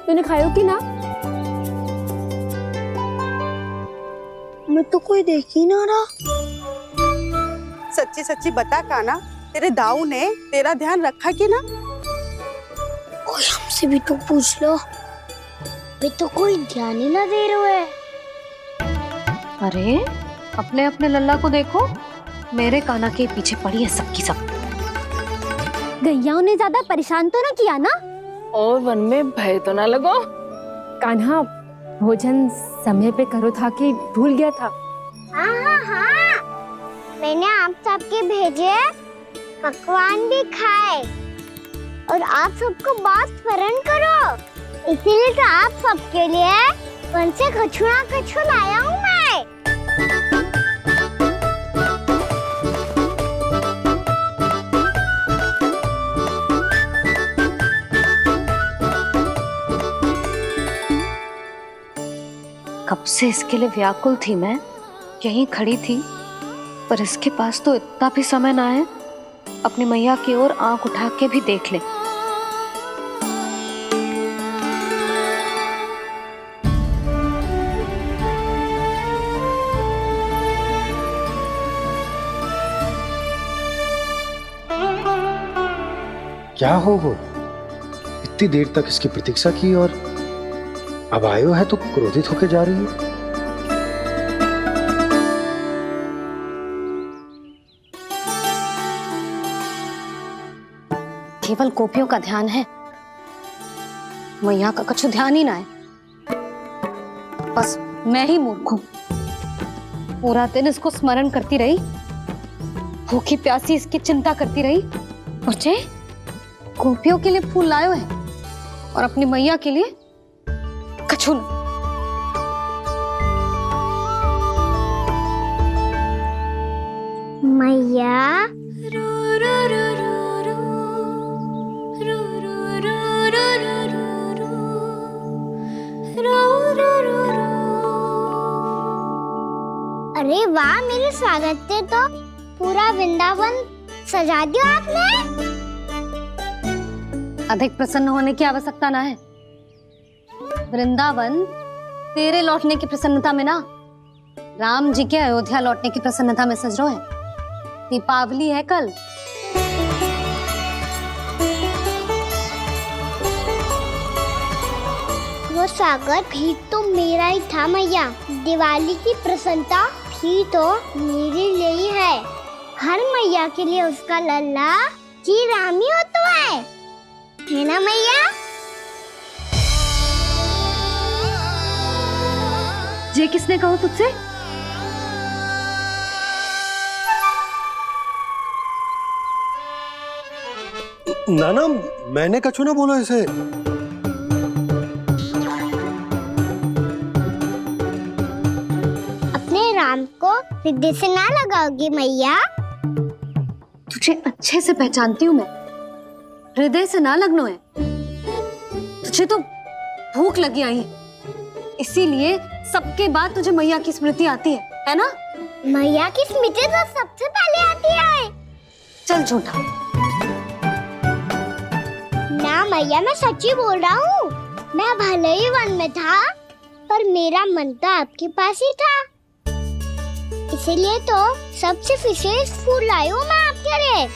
तूने खायो कि ना? मैं तो कोई देख ही ना रहा। सच्ची सच्ची बता काना, तेरे दाऊ ने तेरा ध्यान रखा कि ना? कोई हमसे भी तो पूछ लो। अभी तो कोई ध्यान ही ना दे रहा है। अरे अपने अपने लल्ला को देखो, मेरे काना के पीछे पड़ी है सबकी सब। गैयाओं ने ज्यादा परेशान तो ना किया ना? और वन में भय तो ना लगो? कान्हा भोजन समय पे करो था कि भूल गया था? हाँ, मैंने आप सबके भेजे, पकवान भी खाए और आप सबको बात स्मरण करो, इसीलिए तो आप सबके लिए वन से कछु लाया हूँ मैं। कब से इसके लिए व्याकुल थी मैं, यहीं खड़ी थी, पर इसके पास तो इतना भी समय ना है अपनी मैया की ओर आंख उठा के भी देख ले। क्या हो वो? इतनी देर तक इसकी प्रतीक्षा की और अब आयो है तो क्रोधित होकर जा रही है। केवल गोपियों का ध्यान है, मैया का कछु ध्यान ही ना है। बस मैं ही मूर्ख हूं, पूरा दिन इसको स्मरण करती रही, भूखी प्यासी इसकी चिंता करती रही, और जे गोपियों के लिए फूल लायो है और अपनी मैया के लिए कछु न। मैया अरे वाह, मेरे स्वागत से तो पूरा वृंदावन सजा दिया आपने। अधिक प्रसन्न होने की आवश्यकता ना है। वृंदावन तेरे लौटने की प्रसन्नता में ना, राम जी के अयोध्या लौटने की प्रसन्नता में सज रहे हैं। दीपावली है कल। वो स्वागत भी तो मेरा ही था मैया। दिवाली की प्रसन्नता भी तो मेरे लिए ही है। हर मैया के लिए उसका लल्ला जी राम ही होता है ना मैया? ये किसने कहा तुझसे? नाना, मैंने कछु ना बोला इसे। अपने राम को हृदय से ना लगाओगी मैया? तुझे अच्छे से पहचानती हूँ मैं, हृदय से ना लगनो है। तुझे तो भूख लगी आई है, इसीलिए सबके बाद तुझे मैया की स्मृति आती है ना? मैया की स्मृति तो सबसे पहले आती है। चल झूठा। ना मैया, मैं सच्ची बोल रहा हूँ। मैं भले ही वन में था, पर मेरा मन तो आपके पास ही था, इसीलिए तो सबसे विशेष फूल लाई हूँ मैं आपके लिए।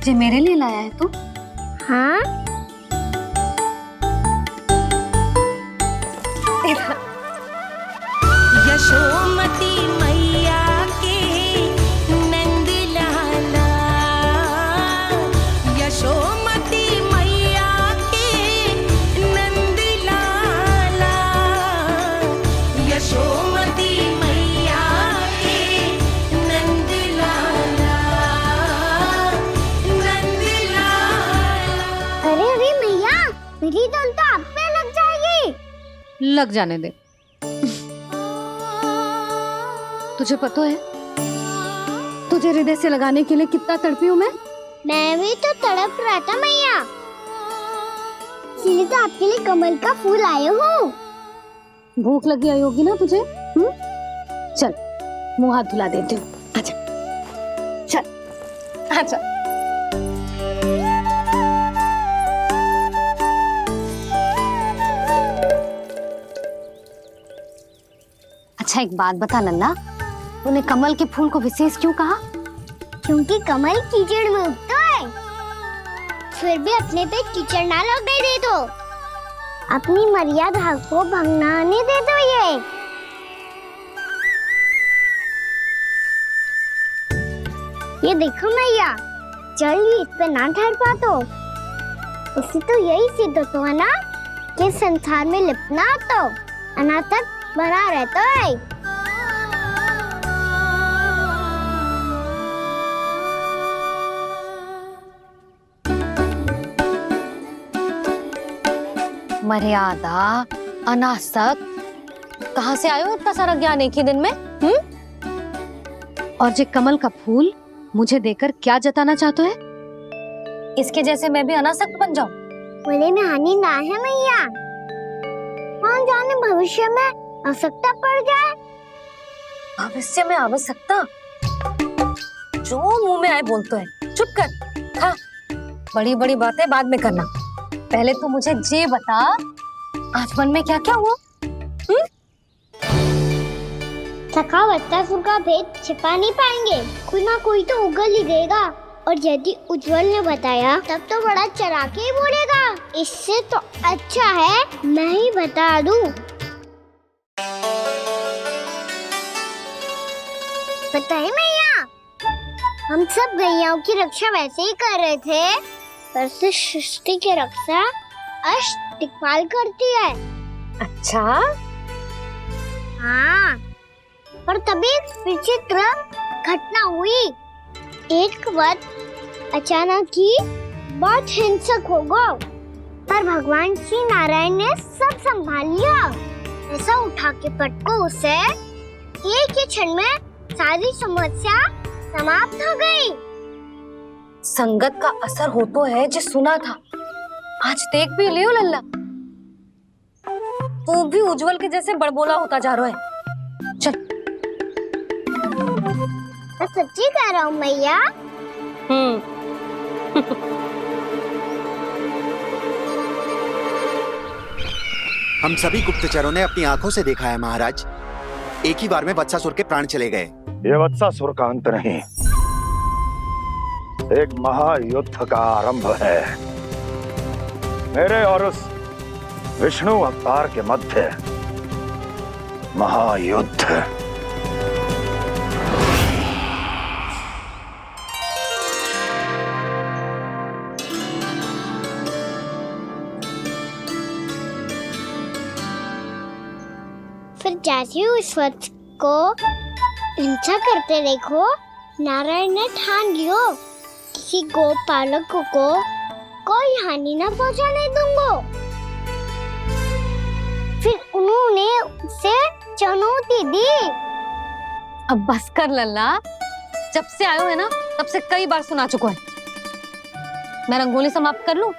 ये मेरे लिए लाया है तू? हाँ। यशोमती मैया के नंद लाला, यशोमती मैया के नंद लाला, यशोमती मैया के नंद लाला, नंद लाला। अरे अरे मैया, मेरी धुन तो आप पे लग जाएगी। लग जाने दे। तुझे पता है तुझे हृदय से लगाने के लिए कितना तड़पी हूँ मैं? मैं भी तो तड़प रहा था मैया, इसलिए तो आपके लिए कमल का फूल आया हूँ। भूख लगी आई होगी ना तुझे? चल मुंह हाथ धुला देती हूँ। आजा चल आजा। अच्छा एक बात बता नन्ना, तूने कमल के फूल को विशेष क्यों कहा? क्योंकि कमल कीचड़ में उगता है, फिर भी अपने पे कीचड़ ना लगने दे दो। अपनी मर्यादा को भंग ना आने दे दो। ये देखो मैया, चल इस पे ना ठहर पा तो उससे तो यही सिद्ध होता है ना कि संसार में लिपना तो अनाथ तक बना रहता है। मर्यादा, अनासक, कहाँ से आयो इतना सारा ज्ञान एक ही दिन में? और जे कमल का फूल मुझे देकर क्या जताना चाहते है? इसके जैसे मैं भी अनासक्त बन जाऊं? बोले में हानि ना है मैया, कौन जाने भविष्य में आवश्यकता पड़ जाए। भविष्य में आवश्यकता? जो मुंह में आए बोलते हैं, चुप कर। हाँ, बड़ी बड़ी बातें बाद में करना, पहले तो मुझे ये बता आज मन में क्या क्या हुआ? सखावत्तासुर का भेद छिपा नहीं पाएंगे, कोई ना कोई तो उगल ही गएगा। और यदि उज्जवल ने बताया तब तो बड़ा चढ़ा के ही बोलेगा। इससे तो अच्छा है मैं ही बता दूं। पता है मैया, हम सब गैयाओं की रक्षा वैसे ही कर रहे थे, पर से सृष्टि की रक्षा अष्ट दिक्पाल करती है। अच्छा? हाँ, पर तभी विचित्र घटना हुई। एक वक्त अचानक ही बहुत हिंसक हो गया, पर भगवान श्री नारायण ने सब संभाल लिया। ऐसा उठा के पटको उसे, एक ही क्षण में सारी समस्या समाप्त हो गई। संगत का असर हो तो है, जो सुना था आज देख भी लियो लल्ला। तू भी उज्जवल के जैसे बड़बोला होता जा रहा है। चल। मैं सच्ची कह रहा हूँ मैया। हम सभी गुप्तचरों ने अपनी आंखों से देखा है महाराज, एक ही बार में वत्सासुर के प्राण चले गए। ये वत्सासुर का अंत नहीं, एक महायुद्ध का आरंभ है। मेरे और उस विष्णु अवतार के मध्य महायुद्ध। फिर जैसे ही उस वक्त को हिंसा करते देखो, नारायण ने ठान लियो किसी गोपालक को कोई हानि न पहुंचाने दूंगा। फिर उन्होंने उसे चुनौती दी। अब बस कर लल्ला, जब से आयो है ना तब से कई बार सुना चुका है। मैं रंगोली समाप्त कर लूं,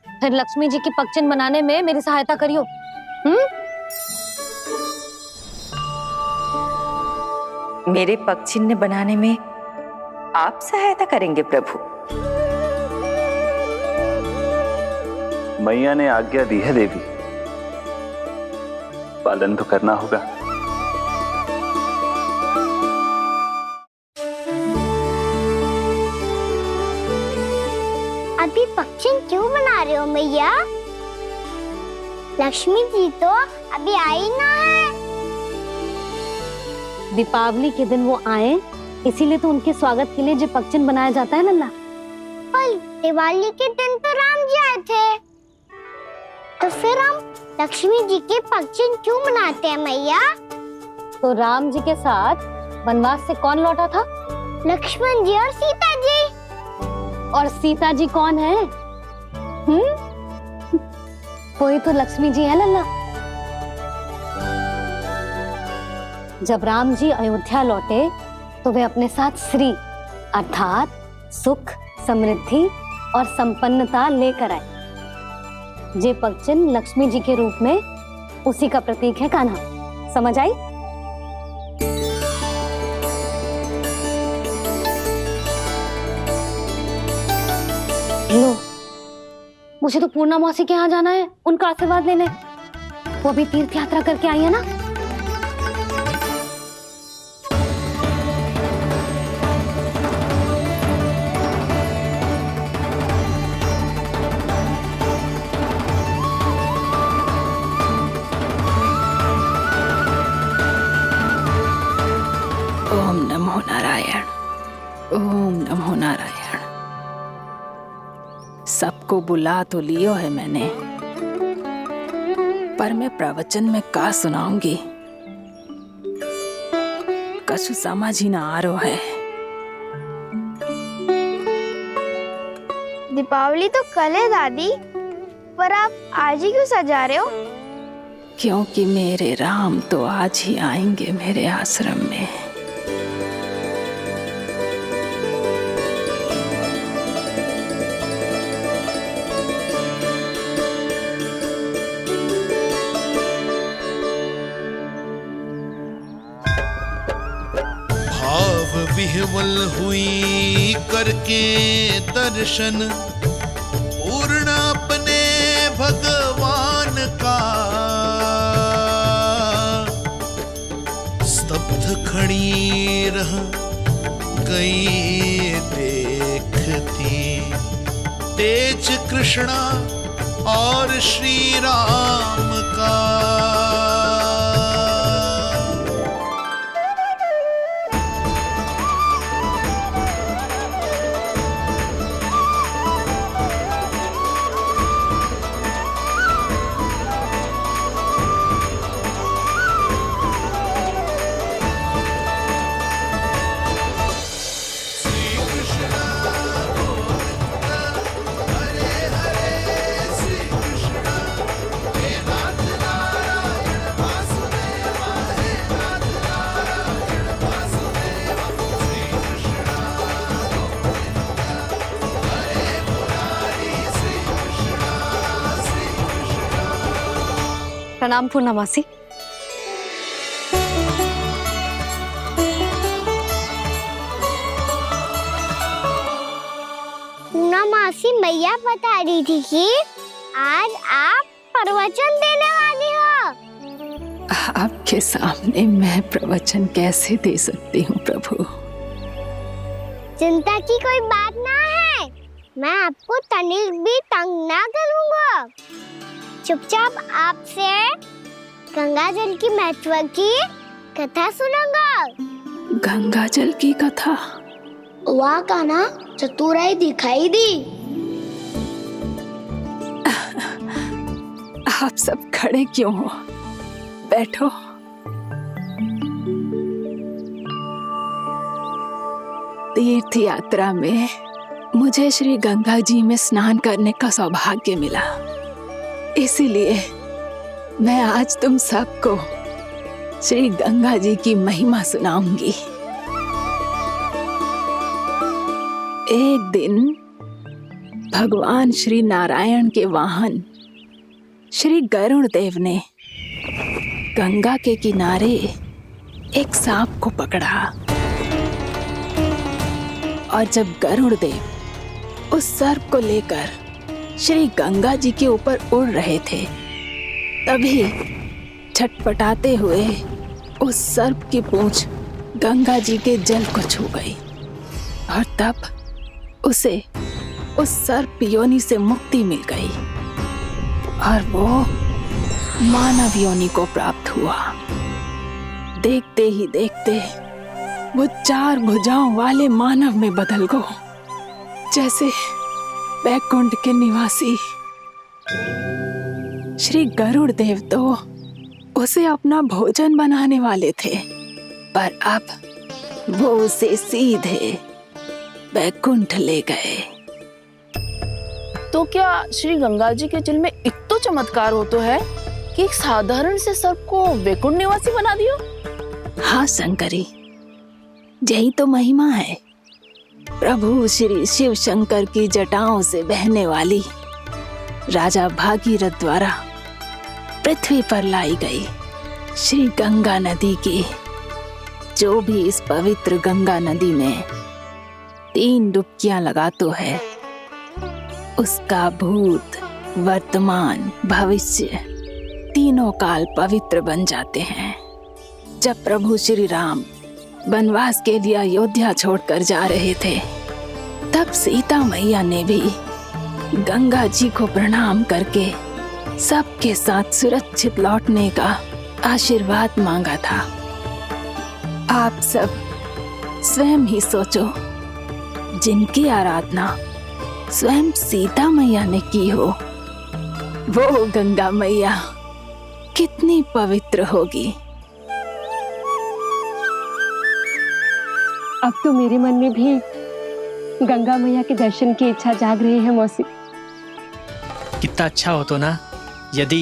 फिर लक्ष्मी जी की पगचिन बनाने में मेरी सहायता करियो। मेरे पग चिन्ह बनाने में आप सहायता करेंगे प्रभु? मैया ने आज्ञा दी है देवी, पालन तो करना होगा। अभी पगचिन क्यों बना रहे हो मैया? लक्ष्मी जी तो अभी आई ना है। दीपावली के दिन वो आए, इसीलिए तो उनके स्वागत के लिए जो पगचिन बनाया जाता है लल्ला। पर दिवाली के दिन तो राम जी आए थे, तो फिर हम लक्ष्मी जी के पगचिन क्यों मनाते हैं मैया? तो राम जी के साथ वनवास से कौन लौटा था? लक्ष्मण जी और सीता जी। और सीता जी कौन है? वही तो लक्ष्मी जी है लल्ला। जब राम जी अयोध्या लौटे तो वे अपने साथ श्री अर्थात सुख, समृद्धि और संपन्नता लेकर आए। जे पगचिन लक्ष्मी जी के रूप में उसी का प्रतीक है कान्हा, समझ आई? लो, मुझे तो पूर्णा मौसी के यहाँ जाना है, उनका आशीर्वाद लेने। वो भी तीर्थ यात्रा करके आई है ना। ओम नमो नारायण, ओम नमो नारायण। सबको बुला तो लियो है मैंने, पर मैं प्रवचन में का सुनाऊंगी, कछु समझ ही ना आ रहा है। दीपावली तो कल है दादी, पर आप आज ही क्यों सजा रहे हो? क्योंकि मेरे राम तो आज ही आएंगे मेरे आश्रम में। विह्वल हुई करके दर्शन, पूर्ण अपने भगवान का, स्तब्ध खड़ी रह गई देखती, तेज कृष्णा और श्री राम का। प्रणाम पूर्णा मौसी। पूर्णा मौसी मैया बता रही थी कि आज आप प्रवचन देने वाली हो। आपके सामने मैं प्रवचन कैसे दे सकती हूँ प्रभु? चिंता की कोई बात ना है, मैं आपको तनिक भी तंग ना करूँगा। चुपचाप आपसे गंगा जल की महत्व की कथा सुनूंगा। गंगा जल की कथा? वाह कान्हा, चतुराई दिखाई दी। आप सब खड़े क्यों हो? बैठो। तीर्थ यात्रा में मुझे श्री गंगा जी में स्नान करने का सौभाग्य मिला, इसीलिए मैं आज तुम सबको श्री गंगा जी की महिमा सुनाऊंगी। एक दिन भगवान श्री नारायण के वाहन श्री गरुड़ देव ने गंगा के किनारे एक सांप को पकड़ा, और जब गरुड़ देव उस सर्प को लेकर श्री गंगा जी के ऊपर उड़ रहे थे, तभी छटपटाते हुए उस सर्प की पूंछ गंगा जी के जल को छू गई, और तब उसे उस सर्प योनि से मुक्ति मिल गई और वो मानव योनि को प्राप्त हुआ। देखते ही देखते वो 4 भुजाओं वाले मानव में बदल गो, जैसे बैकुंठ के निवासी। श्री गरुड़ देव तो उसे अपना भोजन बनाने वाले थे, पर अब वो उसे सीधे बैकुंठ ले गए। तो क्या श्री गंगा जी के जल में इतना चमत्कार हो तो है कि एक साधारण से सर्प को बैकुंठ निवासी बना दियो? हाँ शंकरी, यही तो महिमा है। प्रभु श्री शिव शंकर की जटाओं से बहने वाली राजा भागीरथ द्वारा पृथ्वी पर लाई गई श्री गंगा नदी की। जो भी इस पवित्र गंगा नदी में 3 डुबकियां लगातो है, उसका भूत, वर्तमान, भविष्य तीनों काल पवित्र बन जाते हैं। जब प्रभु श्री राम वनवास के लिए अयोध्या छोड़कर जा रहे थे, तब सीता मैया ने भी गंगा जी को प्रणाम करके सबके साथ सुरक्षित लौटने का आशीर्वाद मांगा था। आप सब स्वयं ही सोचो, जिनकी आराधना स्वयं सीता मैया ने की हो, वो गंगा मैया कितनी पवित्र होगी। अब तो मेरे मन में भी गंगा मैया के दर्शन की इच्छा जाग रही है मौसी। कितना अच्छा हो तो ना यदि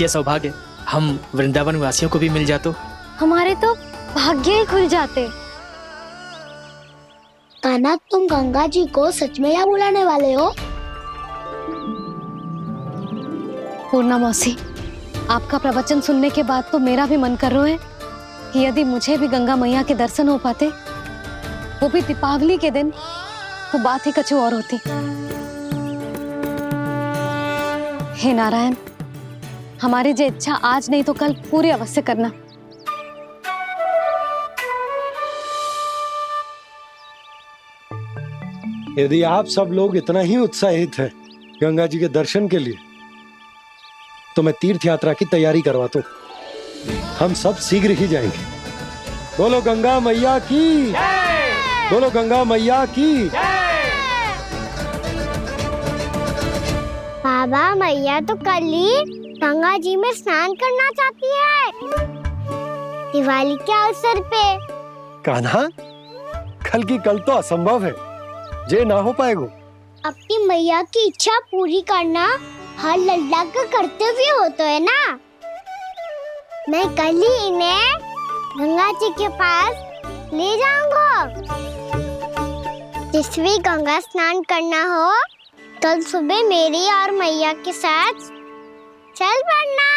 ये सौभाग्य हम वृंदावन वासियों को भी मिल जातो। हमारे तो भाग्य ही खुल जाते। कान्हा, तुम गंगा जी को सच में यहाँ बुलाने वाले हो? पूर्णा मौसी, आपका प्रवचन सुनने के बाद तो मेरा भी मन कर रहा है कि यदि मुझे भी गंगा मैया के दर्शन हो पाते, वो भी दीपावली के दिन, तो बात ही कुछ और होती। हे नारायण, हमारी जो इच्छा आज नहीं तो कल पूरी अवश्य करना। यदि आप सब लोग इतना ही उत्साहित हैं गंगा जी के दर्शन के लिए, तो मैं तीर्थ यात्रा की तैयारी करवाता हूँ। हम सब शीघ्र ही जाएंगे। बोलो गंगा मैया की, बोलो गंगा मैया की। बाबा, मैया तो कल ही गंगा जी में स्नान करना चाहती है, दिवाली के अवसर पे। कान्हा, कल की कल तो असंभव है, जे ना हो पाएगा। अपनी मैया की इच्छा पूरी करना हर लल्ला का कर्तव्य होता है ना। मैं कल ही इन्हें गंगा जी के पास ले जाऊंगा। जिस भी गंगा स्नान करना हो, कल सुबह मेरी और मैया के साथ चल पड़ना।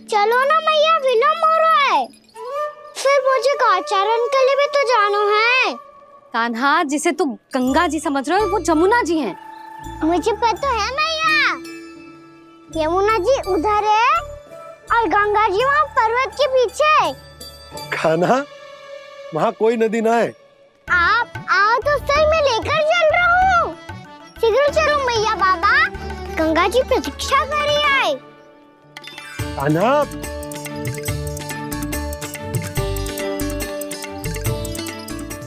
चलो ना मैया, विलम्ब हो रहा है। फिर मुझे आचरण के लिए भी तो जाना है। कान्हा, जिसे तू गंगा जी समझ रहे हो, वो जमुना जी हैं। मुझे पता है मैया, यमुना जी उधर है और गंगा जी वहाँ पर्वत के पीछे। कान्हा, वहाँ कोई नदी ना है। आप आओ तो सही, मैं लेकर चल रहा हूँ। शीघ्र चलो मैया। बाबा, गंगा जी प्रतीक्षा कर रही है। कान्हा,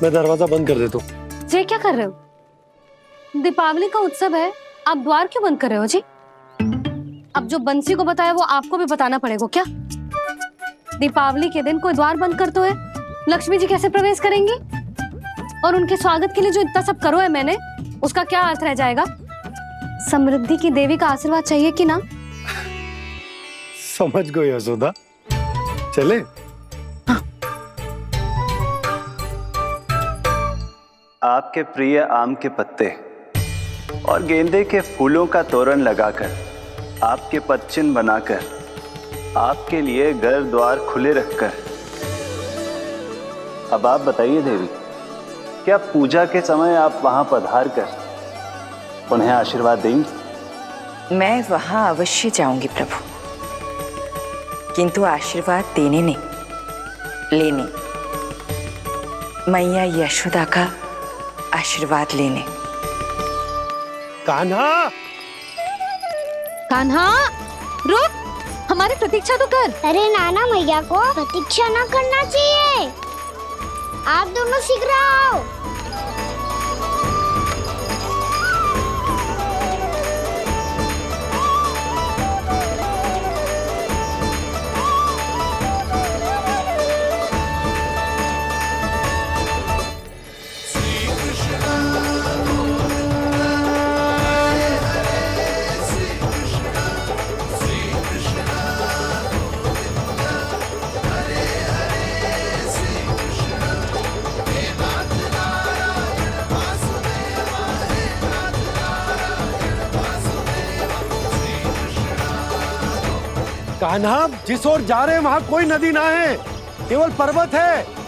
मैं दरवाजा बंद कर देता हूँ। ये क्या कर रहे हो? दीपावली का उत्सव है, आप द्वार क्यों बंद कर रहे हो जी? अब जो बंसी को बताया वो आपको भी बताना पड़ेगा क्या? दीपावली के दिन कोई द्वार बंद कर तो है, लक्ष्मी जी कैसे प्रवेश करेंगी? और उनके स्वागत के लिए जो इतना सब करो है मैंने, उसका क्या अर्थ रह जाएगा? समृद्धि की देवी का आशीर्वाद चाहिए कि ना? समझ गई यशोदा, चले। आपके प्रिय आम के पत्ते और गेंदे के फूलों का तोरण लगाकर, आपके पदचिन्ह बनाकर, आपके लिए घर द्वार खुले रखकर, अब आप बताइए देवी, क्या पूजा के समय आप वहां पधार कर उन्हें आशीर्वाद देंगी? मैं वहां अवश्य जाऊंगी प्रभु, किंतु आशीर्वाद देने नहीं, लेने, मैया यशोदा का आशीर्वाद लेने। कान्हा, कान्हा, रुक, हमारी प्रतीक्षा तो कर। अरे नाना, मैया को प्रतीक्षा ना करना चाहिए। आप दोनों शीघ्र आओ। कान्हा, जिस ओर जा रहे हैं वहां कोई नदी ना है, केवल पर्वत है।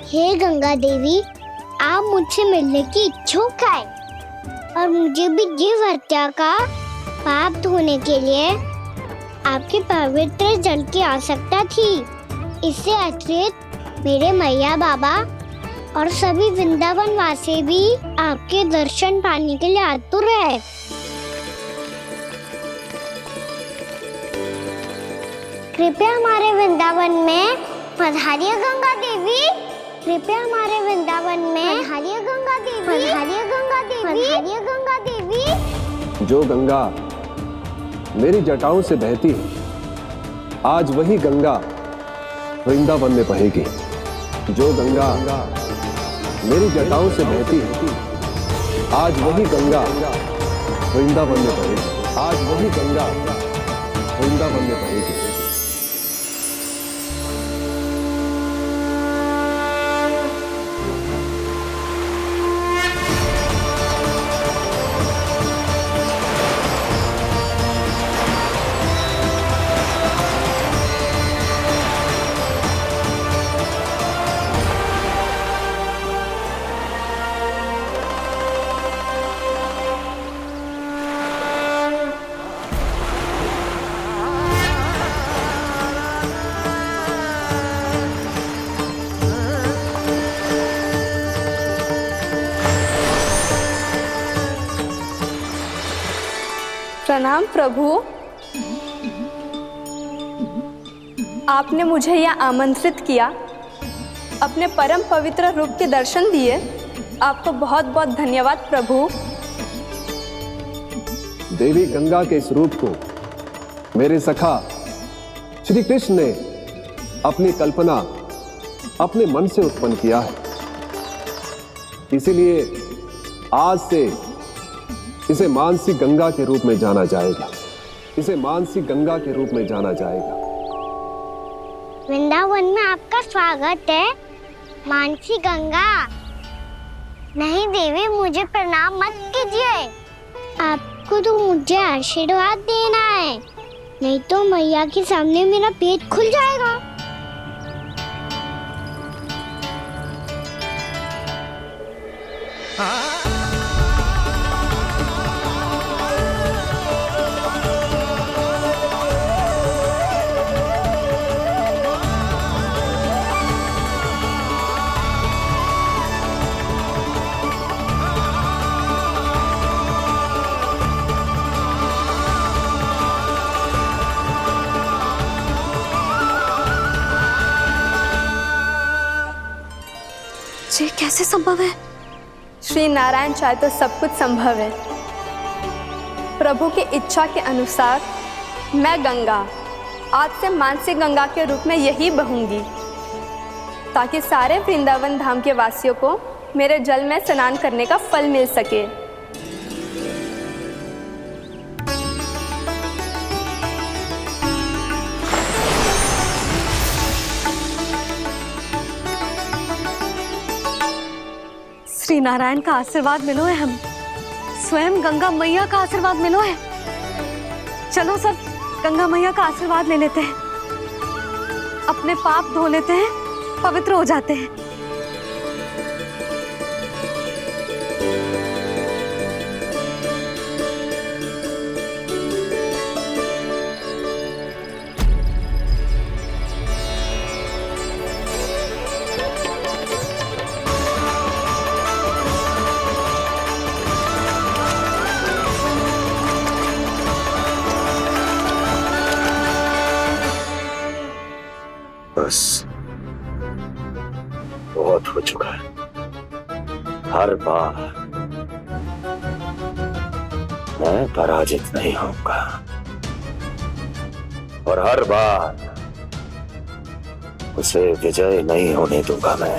हे गंगा देवी, आप मुझसे मिलने की इच्छुक है और मुझे भी जीव हत्या का पाप धोने के लिए आपके पवित्र जल की आवश्यकता थी। इससे अतिरिक्त मेरे मैया बाबा और सभी वृंदावन वासी भी आपके दर्शन पाने के लिए आतुर है। कृपया हमारे वृंदावन में पधारिए गंगा देवी। कृपया हमारे वृंदावन में पधारिए गंगा देवी। पधारिए गंगा देवी। पधारिए गंगा देवी। जो गंगा मेरी जटाओं से बहती है, आज वही गंगा वृंदावन में बहेगी। जो गंगा मेरी जटाओं से बहती है, आज वही गंगा वृंदावन में बहेगी। आज वही गंगा वृंदावन में बहेगी। प्रणाम प्रभु, आपने मुझे यहाँ आमंत्रित किया, अपने परम पवित्र रूप के दर्शन दिए। आपको बहुत बहुत धन्यवाद प्रभु। देवी गंगा के इस रूप को मेरे सखा श्री कृष्ण ने अपनी कल्पना अपने मन से उत्पन्न किया है। इसीलिए आज से इसे मानसी गंगा के रूप में जाना जाएगा। इसे मानसी गंगा के रूप में जाना जाएगा। वृंदावन में आपका स्वागत है मानसी गंगा। नहीं देवी, मुझे प्रणाम मत कीजिए। आपको तो मुझे आशीर्वाद देना है, नहीं तो मैया के सामने मेरा पेट खुल जाएगा। ये कैसे संभव है? श्री नारायण चाहे तो सब कुछ संभव है। प्रभु की इच्छा के अनुसार मैं गंगा आज से मानसी गंगा के रूप में यही बहूंगी, ताकि सारे वृंदावन धाम के वासियों को मेरे जल में स्नान करने का फल मिल सके। श्री नारायण का आशीर्वाद मिलो है, हम स्वयं गंगा मैया का आशीर्वाद मिलो है। चलो सब गंगा मैया का आशीर्वाद ले लेते हैं, अपने पाप धो लेते हैं, पवित्र हो जाते हैं। बस बहुत हो चुका है। हर बार मैं पराजित नहीं होऊंगा और हर बार उसे विजय नहीं होने दूंगा मैं।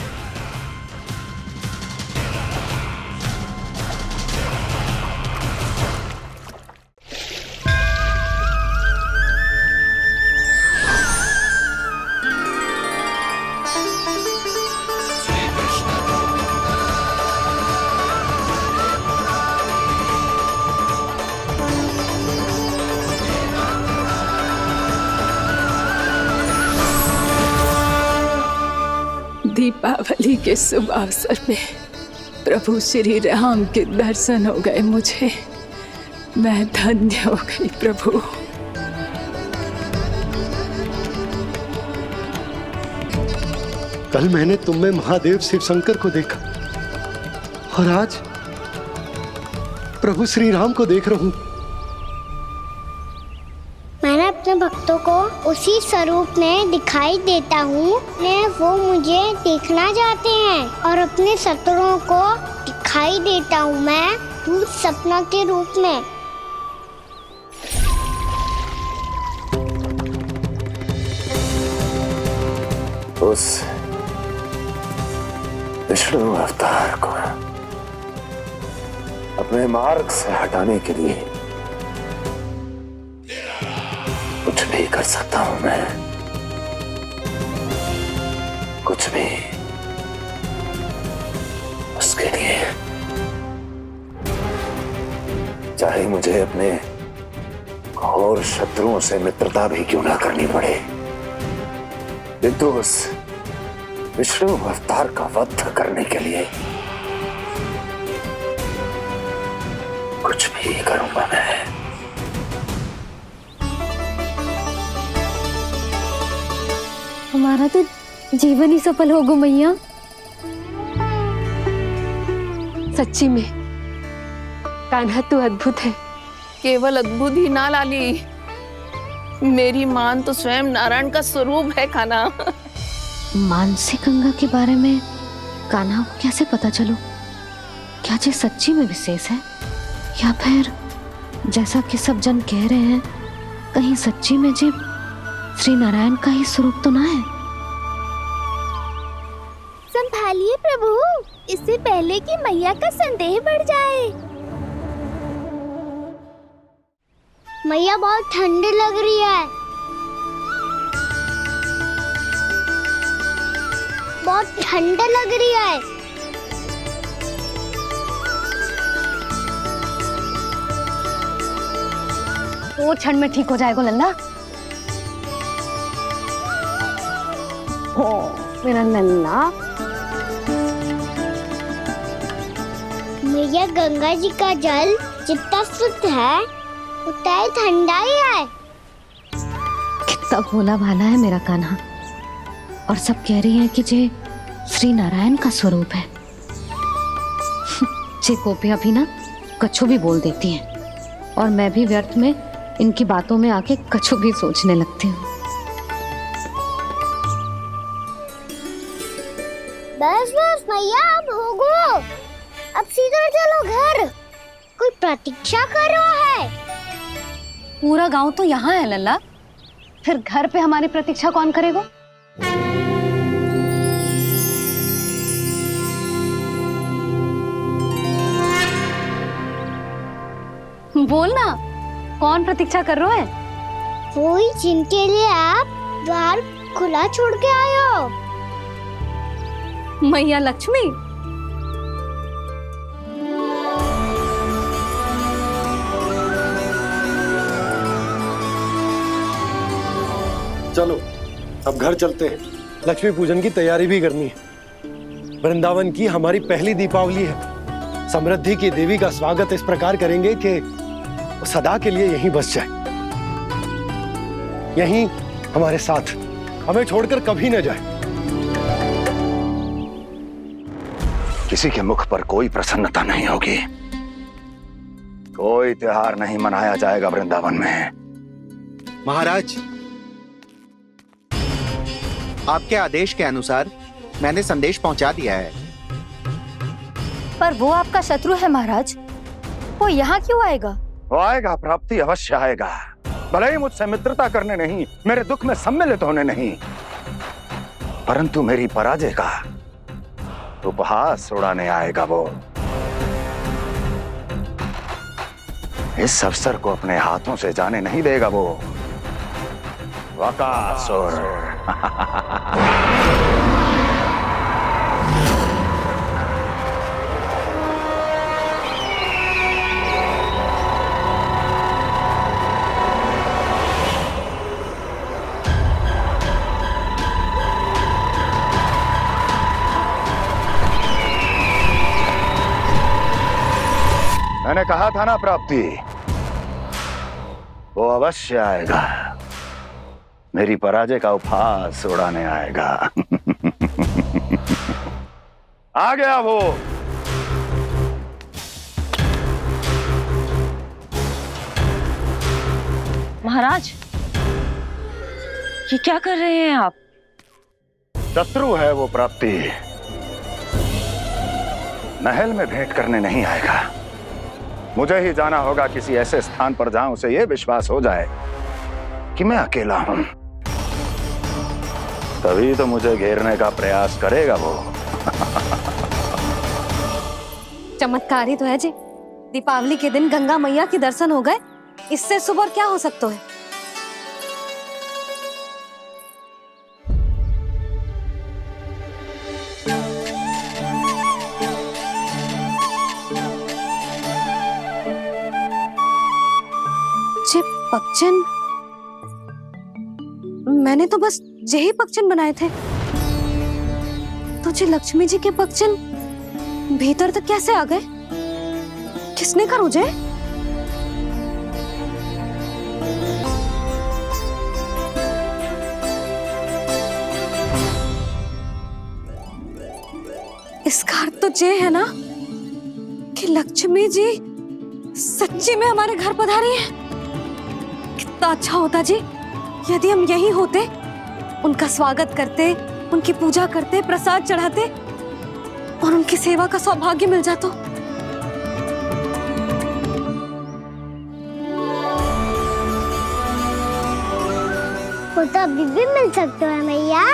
दीपावली के शुभ अवसर पे प्रभु श्री राम के दर्शन हो गए मुझे। मैं धन्य हो गई प्रभु। कल मैंने तुम में महादेव शिव शंकर को देखा और आज प्रभु श्री राम को देख रहा हूं। मैंने अपने भक्तों को उसी स्वरूप में दिखाई देता हूँ वो मुझे देखना चाहते हैं और अपने शत्रुओं को दिखाई देता हूँ मैं भूत सपना के रूप में। उस विष्णु अवतार को अपने मार्ग से हटाने के लिए कुछ भी कर सकता हूं मैं, कुछ भी। उसके लिए चाहे मुझे अपने घोर शत्रुओं से मित्रता भी क्यों ना करनी पड़े, किंतु उस विष्णु अवतार का वध करने के लिए कुछ भी करूंगा मैं। हमारा तो जीवन ही सफल होगा मैया। सच्ची में कान्हा तू अद्भुत है। केवल अद्भुत ही ना लाली, मेरी मान तो स्वयं नारायण का स्वरूप है कान्हा। मानसी गंगा के बारे में कान्हा को कैसे पता चलो? क्या ये सच्ची में विशेष है या फिर जैसा कि सब जन कह रहे हैं कहीं सच्ची में जी श्री नारायण का ही स्वरूप तो ना है? संभालिए प्रभु, इससे पहले कि मैया का संदेह बढ़ जाए। मैया बहुत ठंडी लग रही है, बहुत ठंडा लग रही है। वो क्षण में ठीक हो जाएगा लल्ला। ओ मेरा लल्ला। मैया गंगा जी का जल जितना शुद्ध है उतना ही ठंडा ही है। कितना भोला भाला है मेरा कान्हा। और सब कह रही हैं कि ये श्री नारायण का स्वरूप है। ये गोपियां भी ना कछु भी बोल देती हैं और मैं भी व्यर्थ में इनकी बातों में आके कछु भी सोचने लगती हूँ। बस बस मैया, अब होगो, अब सीधा चलो घर। कोई प्रतीक्षा कर रहा है। पूरा गांव तो यहाँ है लल्ला, फिर घर पे हमारी प्रतीक्षा कौन करेगा? बोल ना, कौन प्रतीक्षा कर रहा है? वही जिनके लिए आप द्वार खुला छोड़ के आए हो। मैया लक्ष्मी। चलो अब घर चलते हैं। लक्ष्मी पूजन की तैयारी भी करनी है। वृंदावन की हमारी पहली दीपावली है। समृद्धि की देवी का स्वागत इस प्रकार करेंगे कि वो सदा के लिए यहीं बस जाए, यहीं हमारे साथ, हमें छोड़कर कभी न जाए। किसी के मुख पर कोई प्रसन्नता नहीं होगी, कोई त्योहार नहीं मनाया जाएगा वृंदावन में। महाराज, आपके आदेश के अनुसार मैंने संदेश पहुंचा दिया है। पर वो आपका शत्रु है महाराज, वो यहाँ क्यों आएगा? वो आएगा, प्राप्ति अवश्य आएगा। भले ही मुझसे मित्रता करने नहीं, मेरे दुख में सम्मिलित होने नहीं, परंतु मेरी पराजय का उपहास उड़ाने आएगा वो। इस अवसर को अपने हाथों से जाने नहीं देगा वो वकासुर। मैंने कहा था ना प्राप्ति, वो अवश्य आएगा, मेरी पराजय का उपहास उड़ाने आएगा। आ गया वो। महाराज, ये क्या कर रहे हैं आप? शत्रु है वो प्राप्ति, महल में भेंट करने नहीं आएगा। मुझे ही जाना होगा किसी ऐसे स्थान पर जहां उसे यह विश्वास हो जाए कि मैं अकेला हूं, तभी तो मुझे घेरने का प्रयास करेगा वो। चमत्कार ही तो है जी। दीपावली के दिन गंगा मैया के दर्शन हो गए, इससे शुभ और क्या हो सकता है। जे पक्षन, मैंने तो बस यही पक्षन बनाए थे, तो जे लक्ष्मी जी के पक्षन भीतर तक कैसे आ गए? किसने कर मुझे? इसका अर्थ तो ये है ना कि लक्ष्मी जी सच्ची में हमारे घर पधारी है। कितना अच्छा होता जी यदि हम यही होते, उनका स्वागत करते, उनकी पूजा करते, प्रसाद चढ़ाते और उनकी सेवा का सौभाग्य मिल जाता। वो तो अभी भी मिल सकते हैं मैया,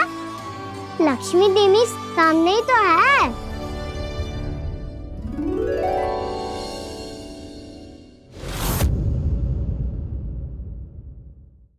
लक्ष्मी देवी सामने ही तो है।